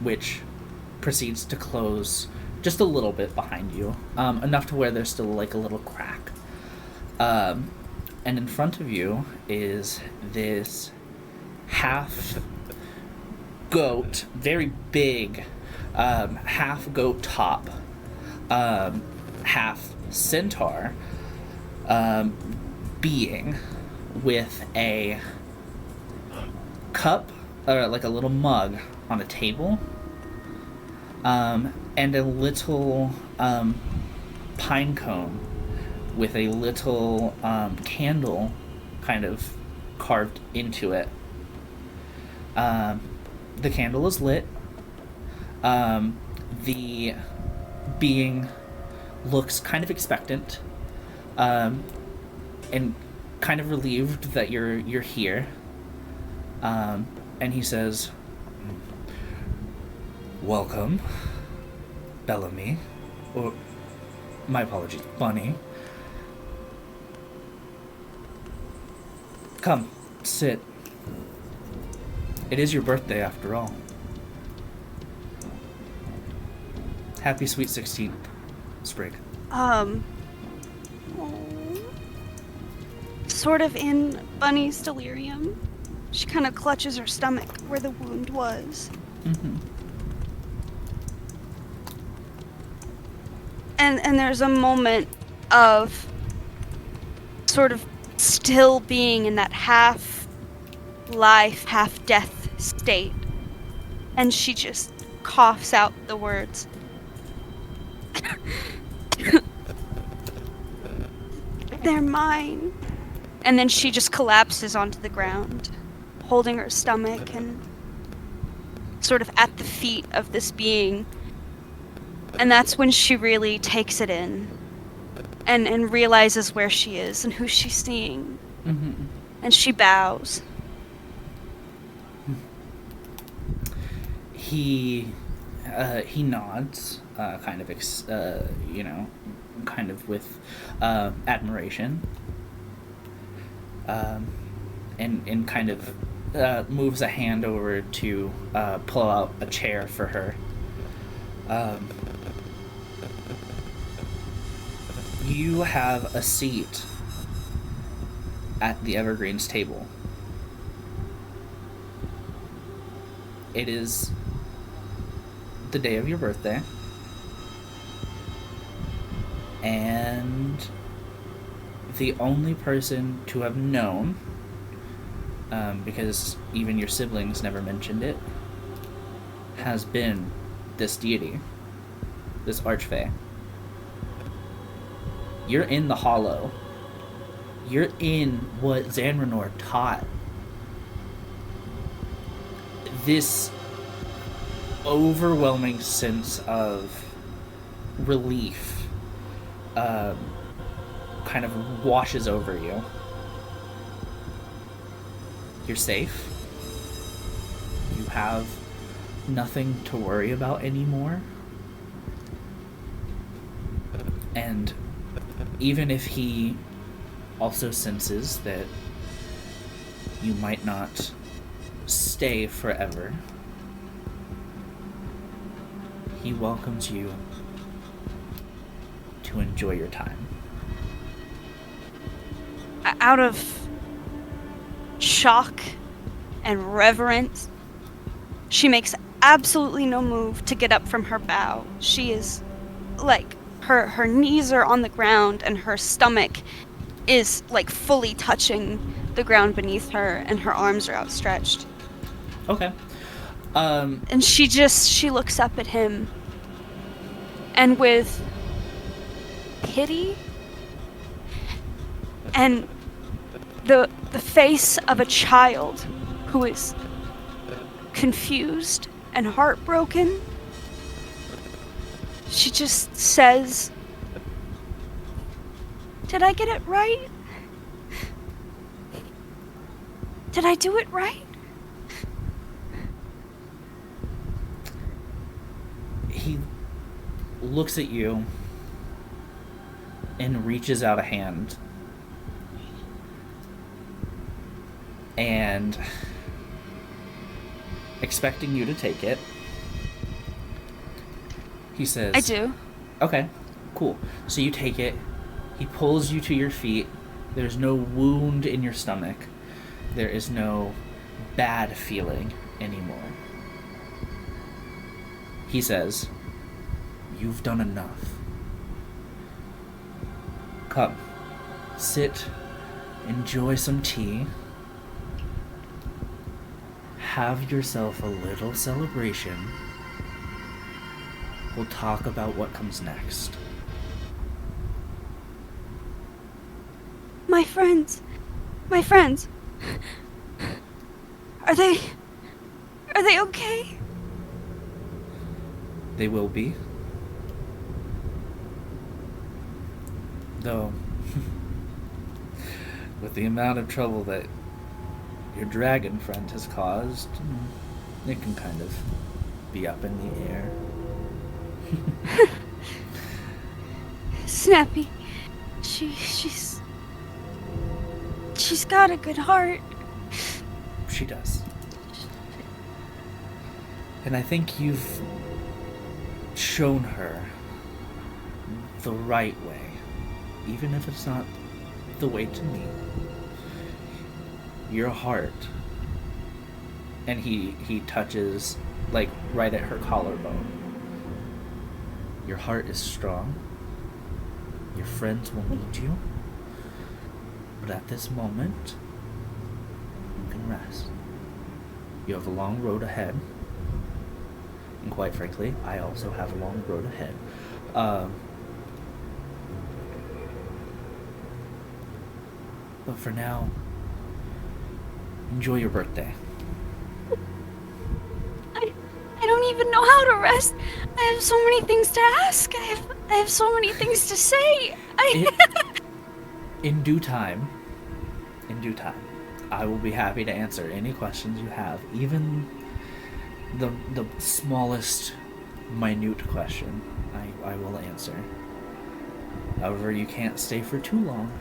which proceeds to close just a little bit behind you, enough to where there's still a little crack. And in front of you is this half goat, very big, half goat top, half centaur being with a cup, or a little mug on a table, and a little pine cone with a little candle kind of carved into it. The candle is lit. The being looks kind of expectant, and kind of relieved that you're here. And he says, "Welcome, Bellamy, or My apologies, Bunny. Come, sit. It is your birthday after all. Happy sweet 16th, Sprig. Oh. Sort of in Bunny's delirium, she kind of clutches her stomach where the wound was. Mm-hmm. And there's a moment of sort of still being in that half life, half death state. And she just coughs out the words. They're mine. And then she just collapses onto the ground, holding her stomach and sort of at the feet of this being. And that's when she really takes it in and realizes where she is and who she's seeing. Mm-hmm. And she bows. He nods, kind of, kind of with admiration, and kind of moves a hand over to pull out a chair for her. You have a seat at the Evergreens table. It is the day of your birthday, and the only person to have known, because even your siblings never mentioned it, has been this deity, this archfey. You're in the Hollow. You're in what Zanranor taught. This overwhelming sense of relief kind of washes over you. You're safe. You have nothing to worry about anymore. And even if he also senses that you might not stay forever, he welcomes you to enjoy your time. Out of shock and reverence, she makes absolutely no move to get up from her bow. She is like, her knees are on the ground and her stomach is like fully touching the ground beneath her and her arms are outstretched. Okay. And she looks up at him and with pity and the face of a child who is confused and heartbroken, she just says, "Did I get it right? Did I do it right?" He looks at you and reaches out a hand, and expecting you to take it, he says, I do. Okay, cool. So you take it. He pulls you to your feet. There's no wound in your stomach. There is no bad feeling anymore. He says, "You've done enough. Come, sit, enjoy some tea, have yourself a little celebration. We'll talk about what comes next." My friends. Are they okay? They will be. Though, with the amount of trouble that your dragon friend has caused, it can kind of be up in the air. Snappy. She's got a good heart. She does. And I think you've shown her the right way, even if it's not the way to me. Your heart. And he touches, like, right at her collarbone. Your heart is strong. Your friends will need you. But at this moment, you can rest. You have a long road ahead. And quite frankly, I also have a long road ahead. But for now, enjoy your birthday. I don't even know how to rest. I have so many things to ask. I have so many things to say. In due time, I will be happy to answer any questions you have, even the smallest, minute question. I will answer. However, you can't stay for too long.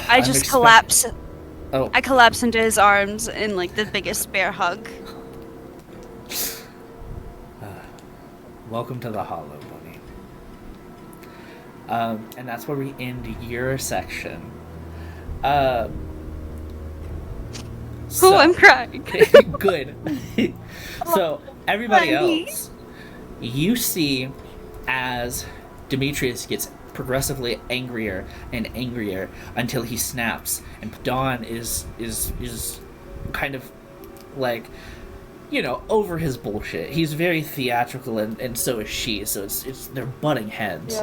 I just collapse. Oh. I collapse into his arms in like the biggest bear hug. Welcome to the Hollow, Bunny. And that's where we end your section. Oh, I'm crying. Good. So, everybody Bunny. else, you see as Demetrius gets progressively angrier and angrier until he snaps, and Dawn is kind of like, you know, over his bullshit. He's very theatrical, and so is she. So it's they're butting heads,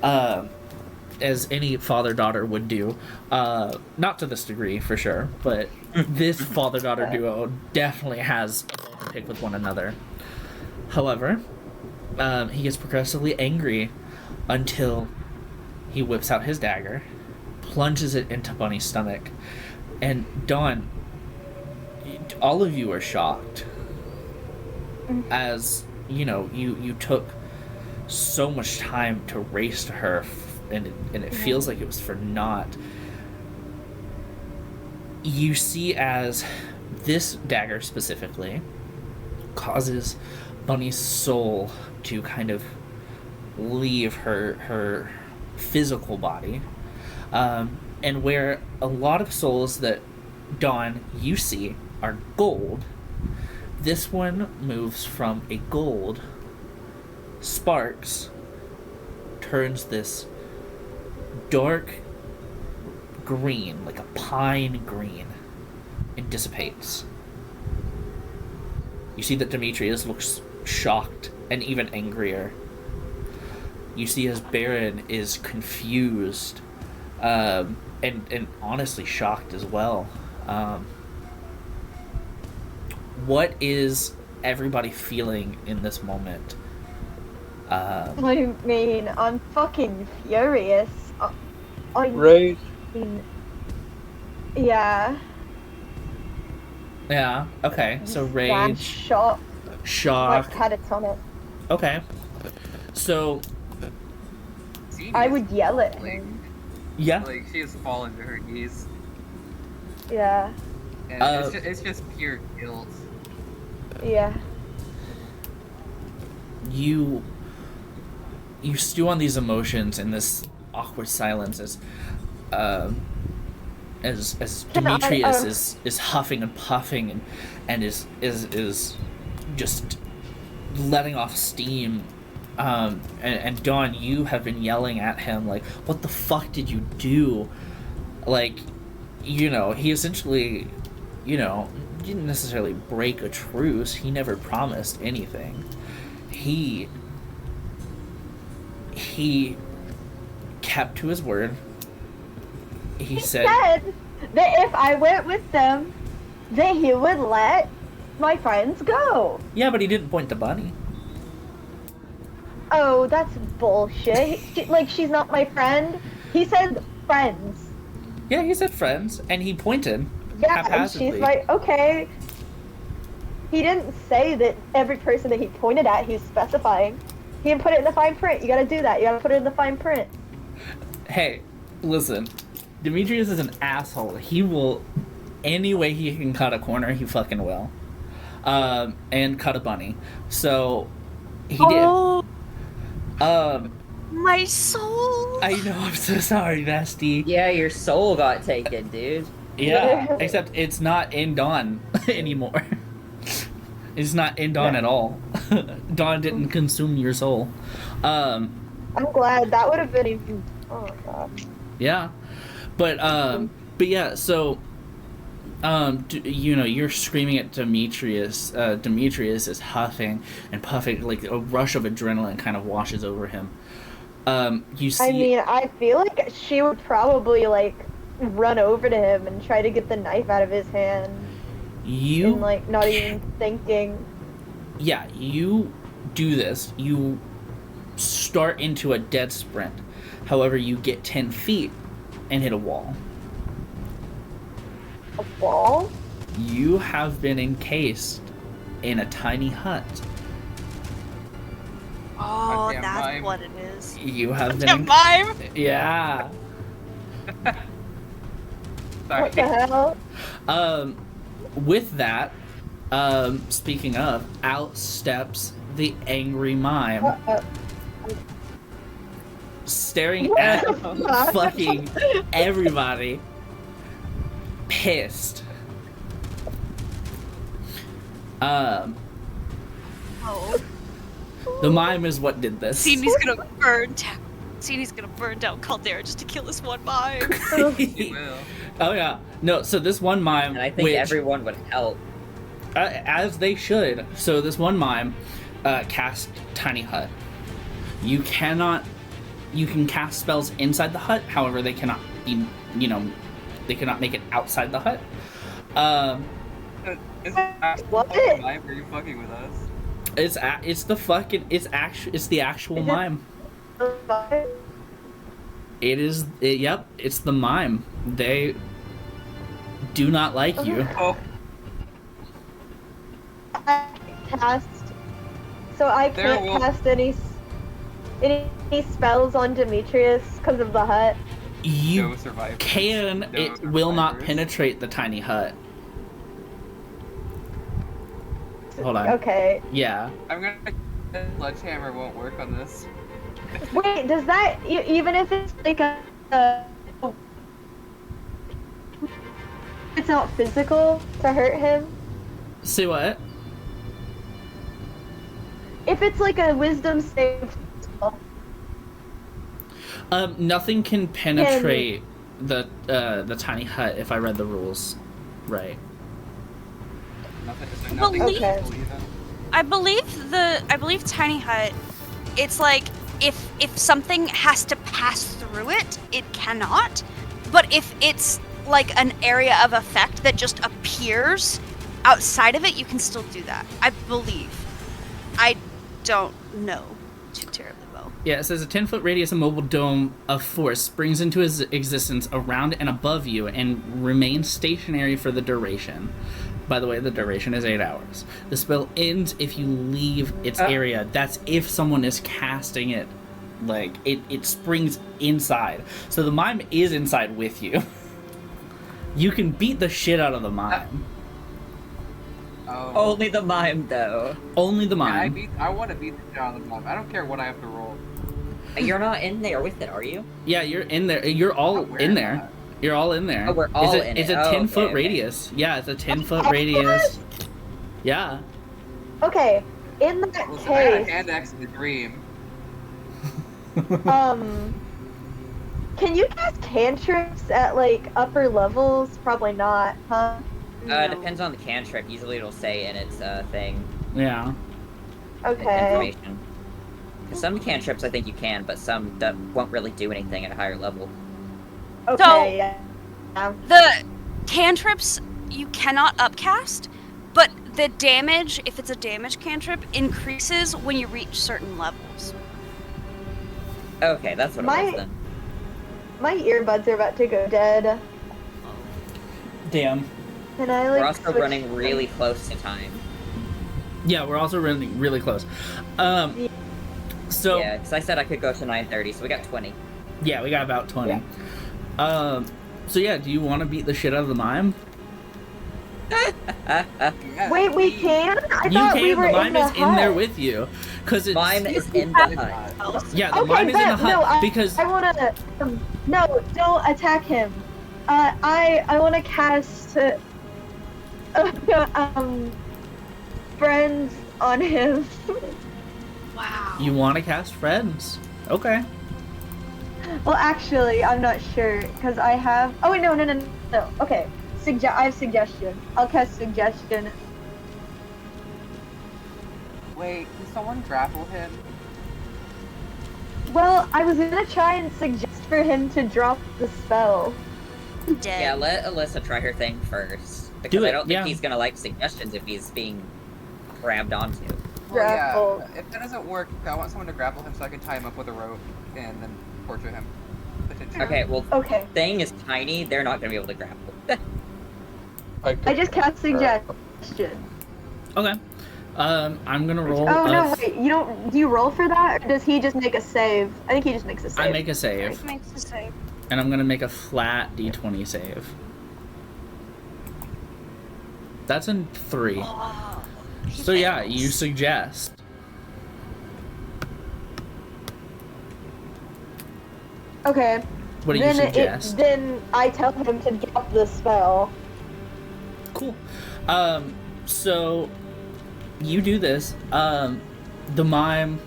as any father-daughter would do. Not to this degree, for sure, but this father-daughter duo definitely has a bone to pick with one another. However, he gets progressively angry until he whips out his dagger, plunges it into Bunny's stomach, and Dawn, all of you are shocked. As, you know, you took so much time to race to her, and it feels like it was for naught. You see as this dagger specifically causes Bunny's soul to kind of leave her physical body, and where a lot of souls that Dawn you see are gold, this one moves from a gold, sparks, turns this dark green, like a pine green, and dissipates. You see that Demetrius looks shocked and even angrier. You see as Baron is confused, and honestly shocked as well. What is everybody feeling in this moment? I mean, I'm fucking furious. Rage. Yeah. Yeah, okay. So Damn rage, shock. shock. Like catatonic. Okay. So, I would yell at him. yeah. Like, she has fallen to her knees. Yeah. And it's just pure guilt. Yeah. You stew on these emotions in this awkward silence as Demetrius is huffing and puffing and is just letting off steam. And Dawn, you have been yelling at him like, what the fuck did you do? Like, you know, he essentially, you know, didn't necessarily break a truce. He never promised anything. He kept to his word. He said that if I went with them, that he would let my friends go. yeah, but he didn't point to Bunny. Oh, that's bullshit. Like, she's not my friend. He said friends. Yeah, he said friends, and he pointed Yeah, and haphazardly. she's like, okay. He didn't say that every person that he pointed at, he's specifying. He didn't put it in the fine print. You gotta do that. You gotta put it in the fine print. Hey, listen. Demetrius is an asshole. He will, any way he can cut a corner, he fucking will. And cut a bunny. So, he Oh, did. my soul. I know, I'm so sorry, Vasti. Yeah, your soul got taken, dude. Yeah, except it's not in Dawn anymore. It's not in Dawn at all. Dawn didn't consume your soul. I'm glad. That would have been even. Oh my god. Yeah, but yeah. So, you know, you're screaming at Demetrius. Demetrius is huffing and puffing, like a rush of adrenaline kind of washes over him. You see. I mean, I feel like she would probably like run over to him and try to get the knife out of his hand. You And like not even thinking. Yeah, you do this. You start into a dead sprint. However, you get 10 feet and hit a wall. A wall? You have been encased in a tiny hut. Oh, Goddamn that's mime. what it is. You have The been. mime. Yeah. Sorry. What the hell? With that, speaking of, out steps the angry mime, staring What at the fuck? fucking everybody, pissed. Oh, The mime is what did this. Sini's gonna burn down. Sini's gonna burn down Caldera just to kill this one mime. You will. Oh yeah, no. So this one mime, And I think which, everyone would help. as they should. So this one mime cast Tiny Hut. You cannot. You can cast spells inside the hut. However, they cannot be. You know, they cannot make it outside the hut. Is it What? Mime? Are you fucking with us? It's the fucking. It's the actual Is it- mime. It is. Yep. It's the mime. They do not like you. Oh, I cast. So I There can't will- cast any spells on Demetrius because of the hut. You no survivors. can. No It will not survivors. penetrate the tiny hut. Hold on. Okay. Yeah. I'm gonna. Sledgehammer won't work on this. Wait, does that even if it's like a it's not physical to hurt him? See what? If it's like a wisdom save, Nothing can penetrate the tiny hut if I read the rules right. Nothing. Is there nothing Believe- Okay. to believe in? I believe Tiny Hut. It's like if something has to pass through it, it cannot. But if it's like an area of effect that just appears outside of it, you can still do that. I believe. I don't know too terribly well. Yeah, it says a 10-foot radius immobile dome of force springs into existence around and above you and remains stationary for the duration. By the way, the duration is 8 hours. The spell ends if you leave its area. That's if someone is casting it. Like, it springs inside. So the mime is inside with you. You can beat the shit out of the mime. Oh. Only the mime, though. Only the Yeah, mime. I want to beat the shit out of the mime. I don't care what I have to roll. You're not in there with it, are you? Yeah, you're in there. You're all Where in am there. I? You're all in there. Oh, we're all it's a, in It's it. a Oh, 10-foot okay. radius. Yeah, it's a 10-foot radius. Yeah. okay. In that Listen, I got a case, hand axe in the dream. can you cast cantrips at like upper levels? Probably not, huh? No. Depends on the cantrip. Usually it'll say in its thing. Yeah. Okay. Information. 'Cause some cantrips I think you can, but some won't really do anything at a higher level. Okay. Yeah. The cantrips you cannot upcast, but the damage, if it's a damage cantrip, increases when you reach certain levels. Okay, that's what it My- was then. My earbuds are about to go dead. Damn. Can I like? We're also switch- running really close to time. Yeah, we're also running really close. So Yeah, because I said I could go to 9:30, so we got 20. yeah, we got about 20. So yeah, do you want to beat the shit out of the mime? Yeah, Wait, we please. can? I You thought can. we were The mime in the is in there hut. with you, because it's Mine is in the hut. yeah. The Okay, mime is in the bet. hut No, because I wanna. No, don't attack him. I wanna cast friends on him. Wow. you want to cast friends. Okay. Well, actually, I'm not sure because I have. Oh wait, no. Okay, I have suggestion. I'll cast suggestion. Wait, can someone grapple him? Well, I was gonna try and suggest for him to drop the spell. Dead. Yeah, let Alyssa try her thing first. Because it, I don't think yeah. he's gonna like suggestions if he's being grabbed onto. Well, Grapple. yeah, if that doesn't work, I want someone to grapple him so I can tie him up with a rope and then torture him. Potentially. Okay, well, Okay, thing is tiny, they're not gonna be able to grapple. I just cast suggestion. Okay. I'm gonna roll. Oh no, wait, you don't. Do you roll for that, or does he just make a save? I think he just makes a save. I make a save, Makes a save. and I'm gonna make a flat D20 save. That's a 3. Oh, he So yeah, fails. you suggest. Okay. What do you suggest? Then I tell him to drop the spell. Cool. So you do this. The mime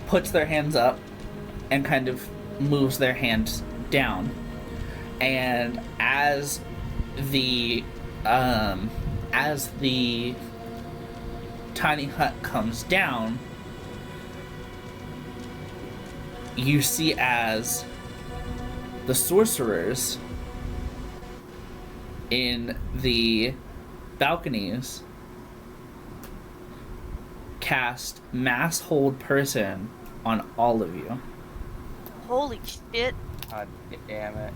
puts their hands up and kind of moves their hands down. And as the tiny hut comes down, you see as the sorcerers in the balconies cast mass hold person on all of you, Holy shit. God damn it.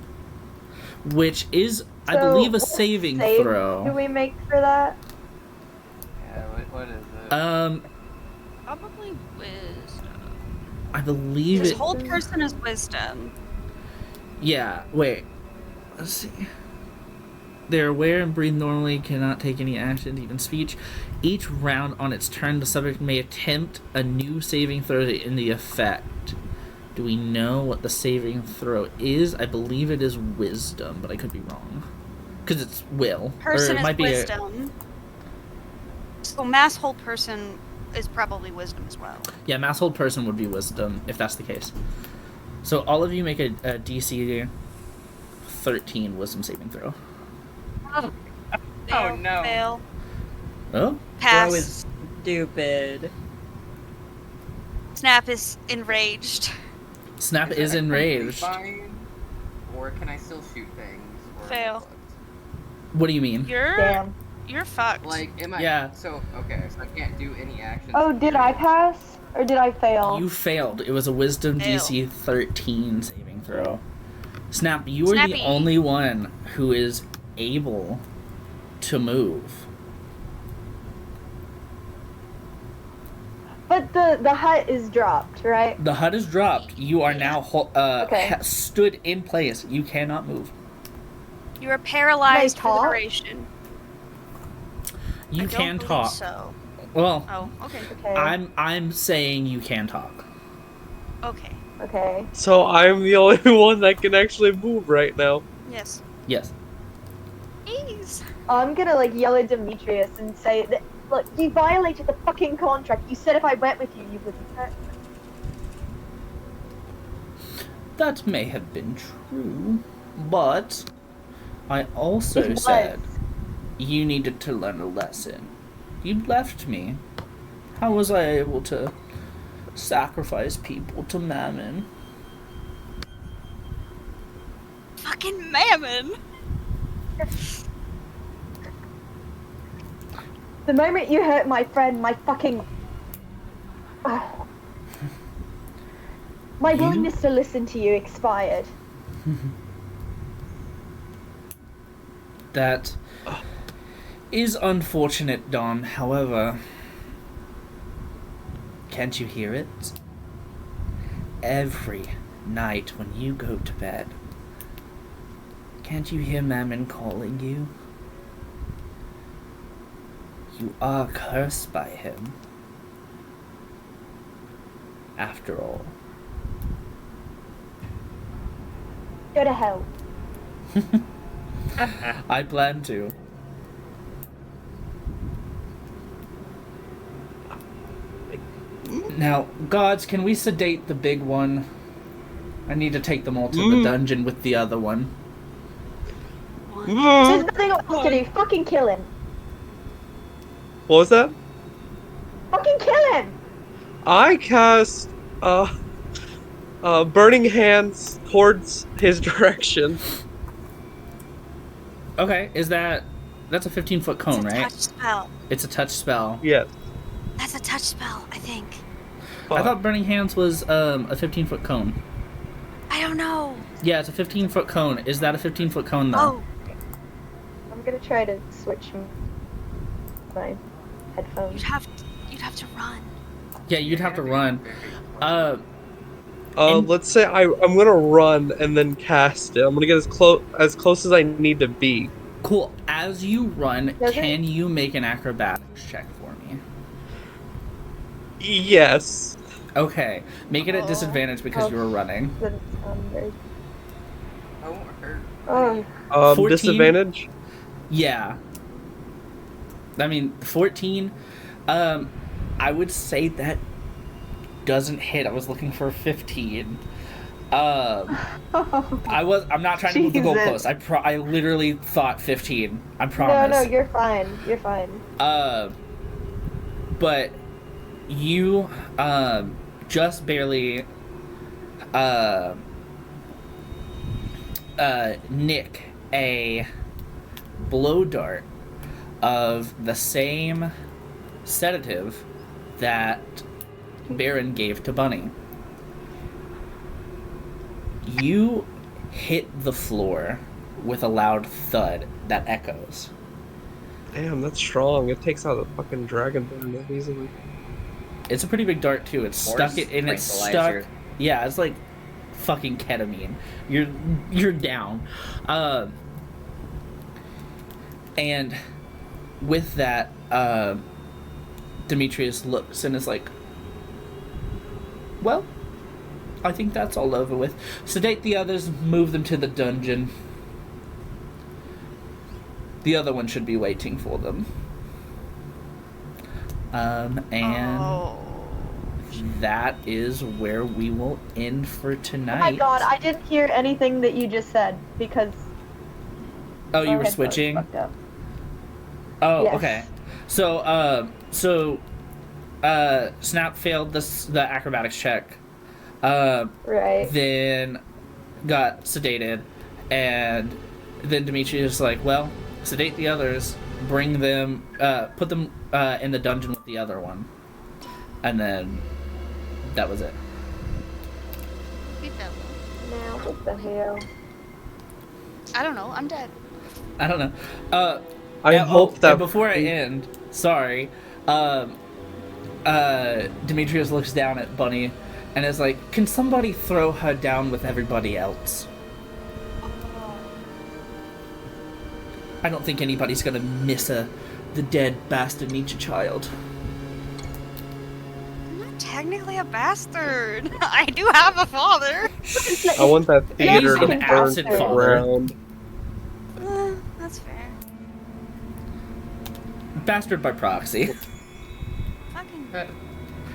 which is, I So, believe, a what saving save throw. do we make for that? Yeah, what is it? Probably wisdom. I believe This it. whole person is wisdom. Yeah, wait. Let's see. They're aware and breathe normally, cannot take any action, even speech. Each round on its turn, the subject may attempt a new saving throw to end the effect. Do we know what the saving throw is? I believe it is wisdom, but I could be wrong. Because it's will. Person or it is might be wisdom. So mass hold person is probably wisdom as well. Yeah, mass hold person would be wisdom, if that's the case. So all of you make a DC 13 wisdom saving throw. Fail, no. Fail. Oh? Pass. Bro is stupid. Snap is enraged. Snap Is is that enraged. fine? Or can I still shoot things? Or Fail. What do you mean? Damn. You're fucked. Like, am I? Yeah. So okay, so I can't do any actions. Oh, did I pass or did I fail? You failed. It was a wisdom Fail. DC 13 saving throw. Snap, you are the Snappy. only one who is able to move. But the hut is dropped, right? The hut is dropped. You are now Okay. stood in place. You cannot move. You are paralyzed Can I for the talk? duration. You I don't can believe talk. So. Well, Oh, okay. Okay. I'm saying you can talk. Okay. Okay. So I'm the only one that can actually move right now. Yes. Yes. Please. I'm gonna like yell at Demetrius and say that, look, you violated the fucking contract. You said if I went with you, you wouldn't hurt me. That may have been true, but I also It said was. you needed to learn a lesson. You left me. How was I able to sacrifice people to Mammon? Fucking Mammon. The moment you hurt my friend, my fucking... Oh. My You- willingness to listen to you expired. That is unfortunate, Don. However, Can't you hear it? Every night when you go to bed. Can't you hear Mammon calling you? You are cursed by him. After all. Go to hell. I plan to. Now, gods, can we sedate the big one? I need to take them all to the dungeon with the other one. There's nothing else to do. Fucking kill him. What was that? Fucking kill him. I cast burning hands towards his direction. Okay, that's a 15-foot cone, It's a right? touch spell. It's a touch spell. Yes. That's a touch spell, I think. I thought Burning Hands was a 15-foot cone. I don't know. Yeah, it's a 15-foot cone. Is that a 15-foot cone, though? Oh, I'm gonna try to switch my headphones. you'd have to run. Yeah, you'd have to run. Let's say I'm gonna run and then cast it. I'm gonna get as close as I need to be. Cool. As you run, Does can you make an acrobatics check for me? Yes. Okay. Make it at disadvantage because you were running. Doesn't sound very- I won't hurt. Oh, 14? Disadvantage? Yeah. I mean, 14, I would say that doesn't hit. I was looking for 15. I'm not trying to move the Jesus. goalpost. I literally thought 15. I promise. no, you're fine. You're fine. But you, just barely, nick a blow dart of the same sedative that Baron gave to Bunny. You hit the floor with a loud thud that echoes. Damn, that's strong. It takes out the fucking dragonborn that easily. It's a pretty big dart too. It's Or stuck it and it's stuck. tranquilizer. Yeah, it's like fucking ketamine. You're down. And with that, Demetrius looks and is like, well, I think that's all over with. Sedate the others, move them to the dungeon. The other one should be waiting for them. And Oh. that is where we will end for tonight. Oh my god, I didn't hear anything that you just said because. Oh, you my were headphones switching? fucked up. Oh, Yes. okay. So, Snap failed the acrobatics check. Right. Then got sedated, and then Demetrius was like, well, sedate the others, bring them, put them in the dungeon with the other one. And then that was it. We fell. Now, what the hell? I don't know. I'm dead. I don't know. I hope that and before I end, sorry, Demetrius looks down at Bunny and is like, can somebody throw her down with everybody else? I don't think anybody's gonna miss the dead bastard Nietzsche child. I'm not technically a bastard. I do have a father. I want that theater He's to an burn acid to the father. ground. That's fair. Bastard by proxy. Fucking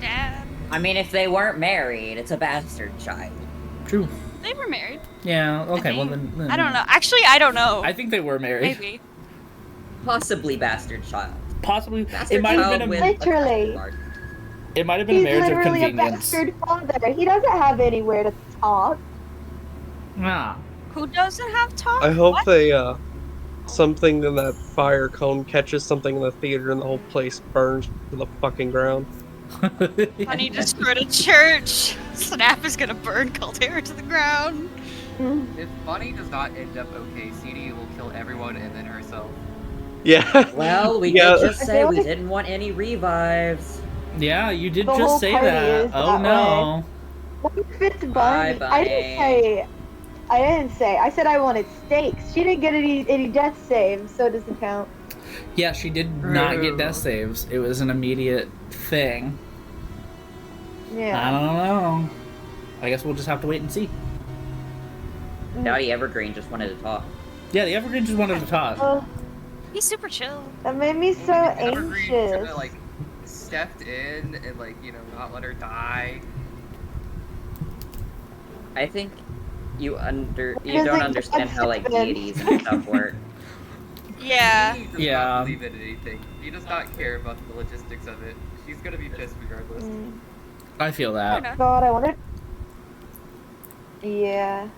dad. I mean, if they weren't married, it's a bastard child. True. They were married. Yeah, okay, I well think. then... I don't know. Actually, I don't know. I think they were married. Maybe. Possibly bastard child. Possibly. Bastard It might have child been with a, Literally. it might have been a He's marriage of literally a convenience. bastard father. He doesn't have anywhere to talk. Ah. Who doesn't have talk? I hope What? they something in that fire cone catches something in the theater and the whole place burns to the fucking ground. Honey destroyed a church. Snap is gonna burn Caldera to the ground. If Bunny does not end up okay, CD will kill everyone and then herself. Yeah. Well, we Yeah. did just I say feel we like- didn't want any revives. Yeah, you did The whole just say party that. is Oh that no. What if it's Bunny? Bye, I didn't say. I said I wanted steaks. She didn't get any death saves, so it doesn't count. Yeah, she did not get death True. saves. It was an immediate thing. I Yeah. don't know. I guess we'll just have to wait and see. Dowdy Evergreen just wanted to talk. Yeah, the Evergreen just wanted to talk. Oh, He's super chill. that made me so Evergreen should anxious. have like stepped in and like not let her die. I think you don't Doesn't understand how like God deities and stuff work. Yeah. He does Yeah. not believe in anything. He does not care about the logistics of it. She's gonna be pissed regardless. I feel Fair that. enough. God, I wanted. Yeah.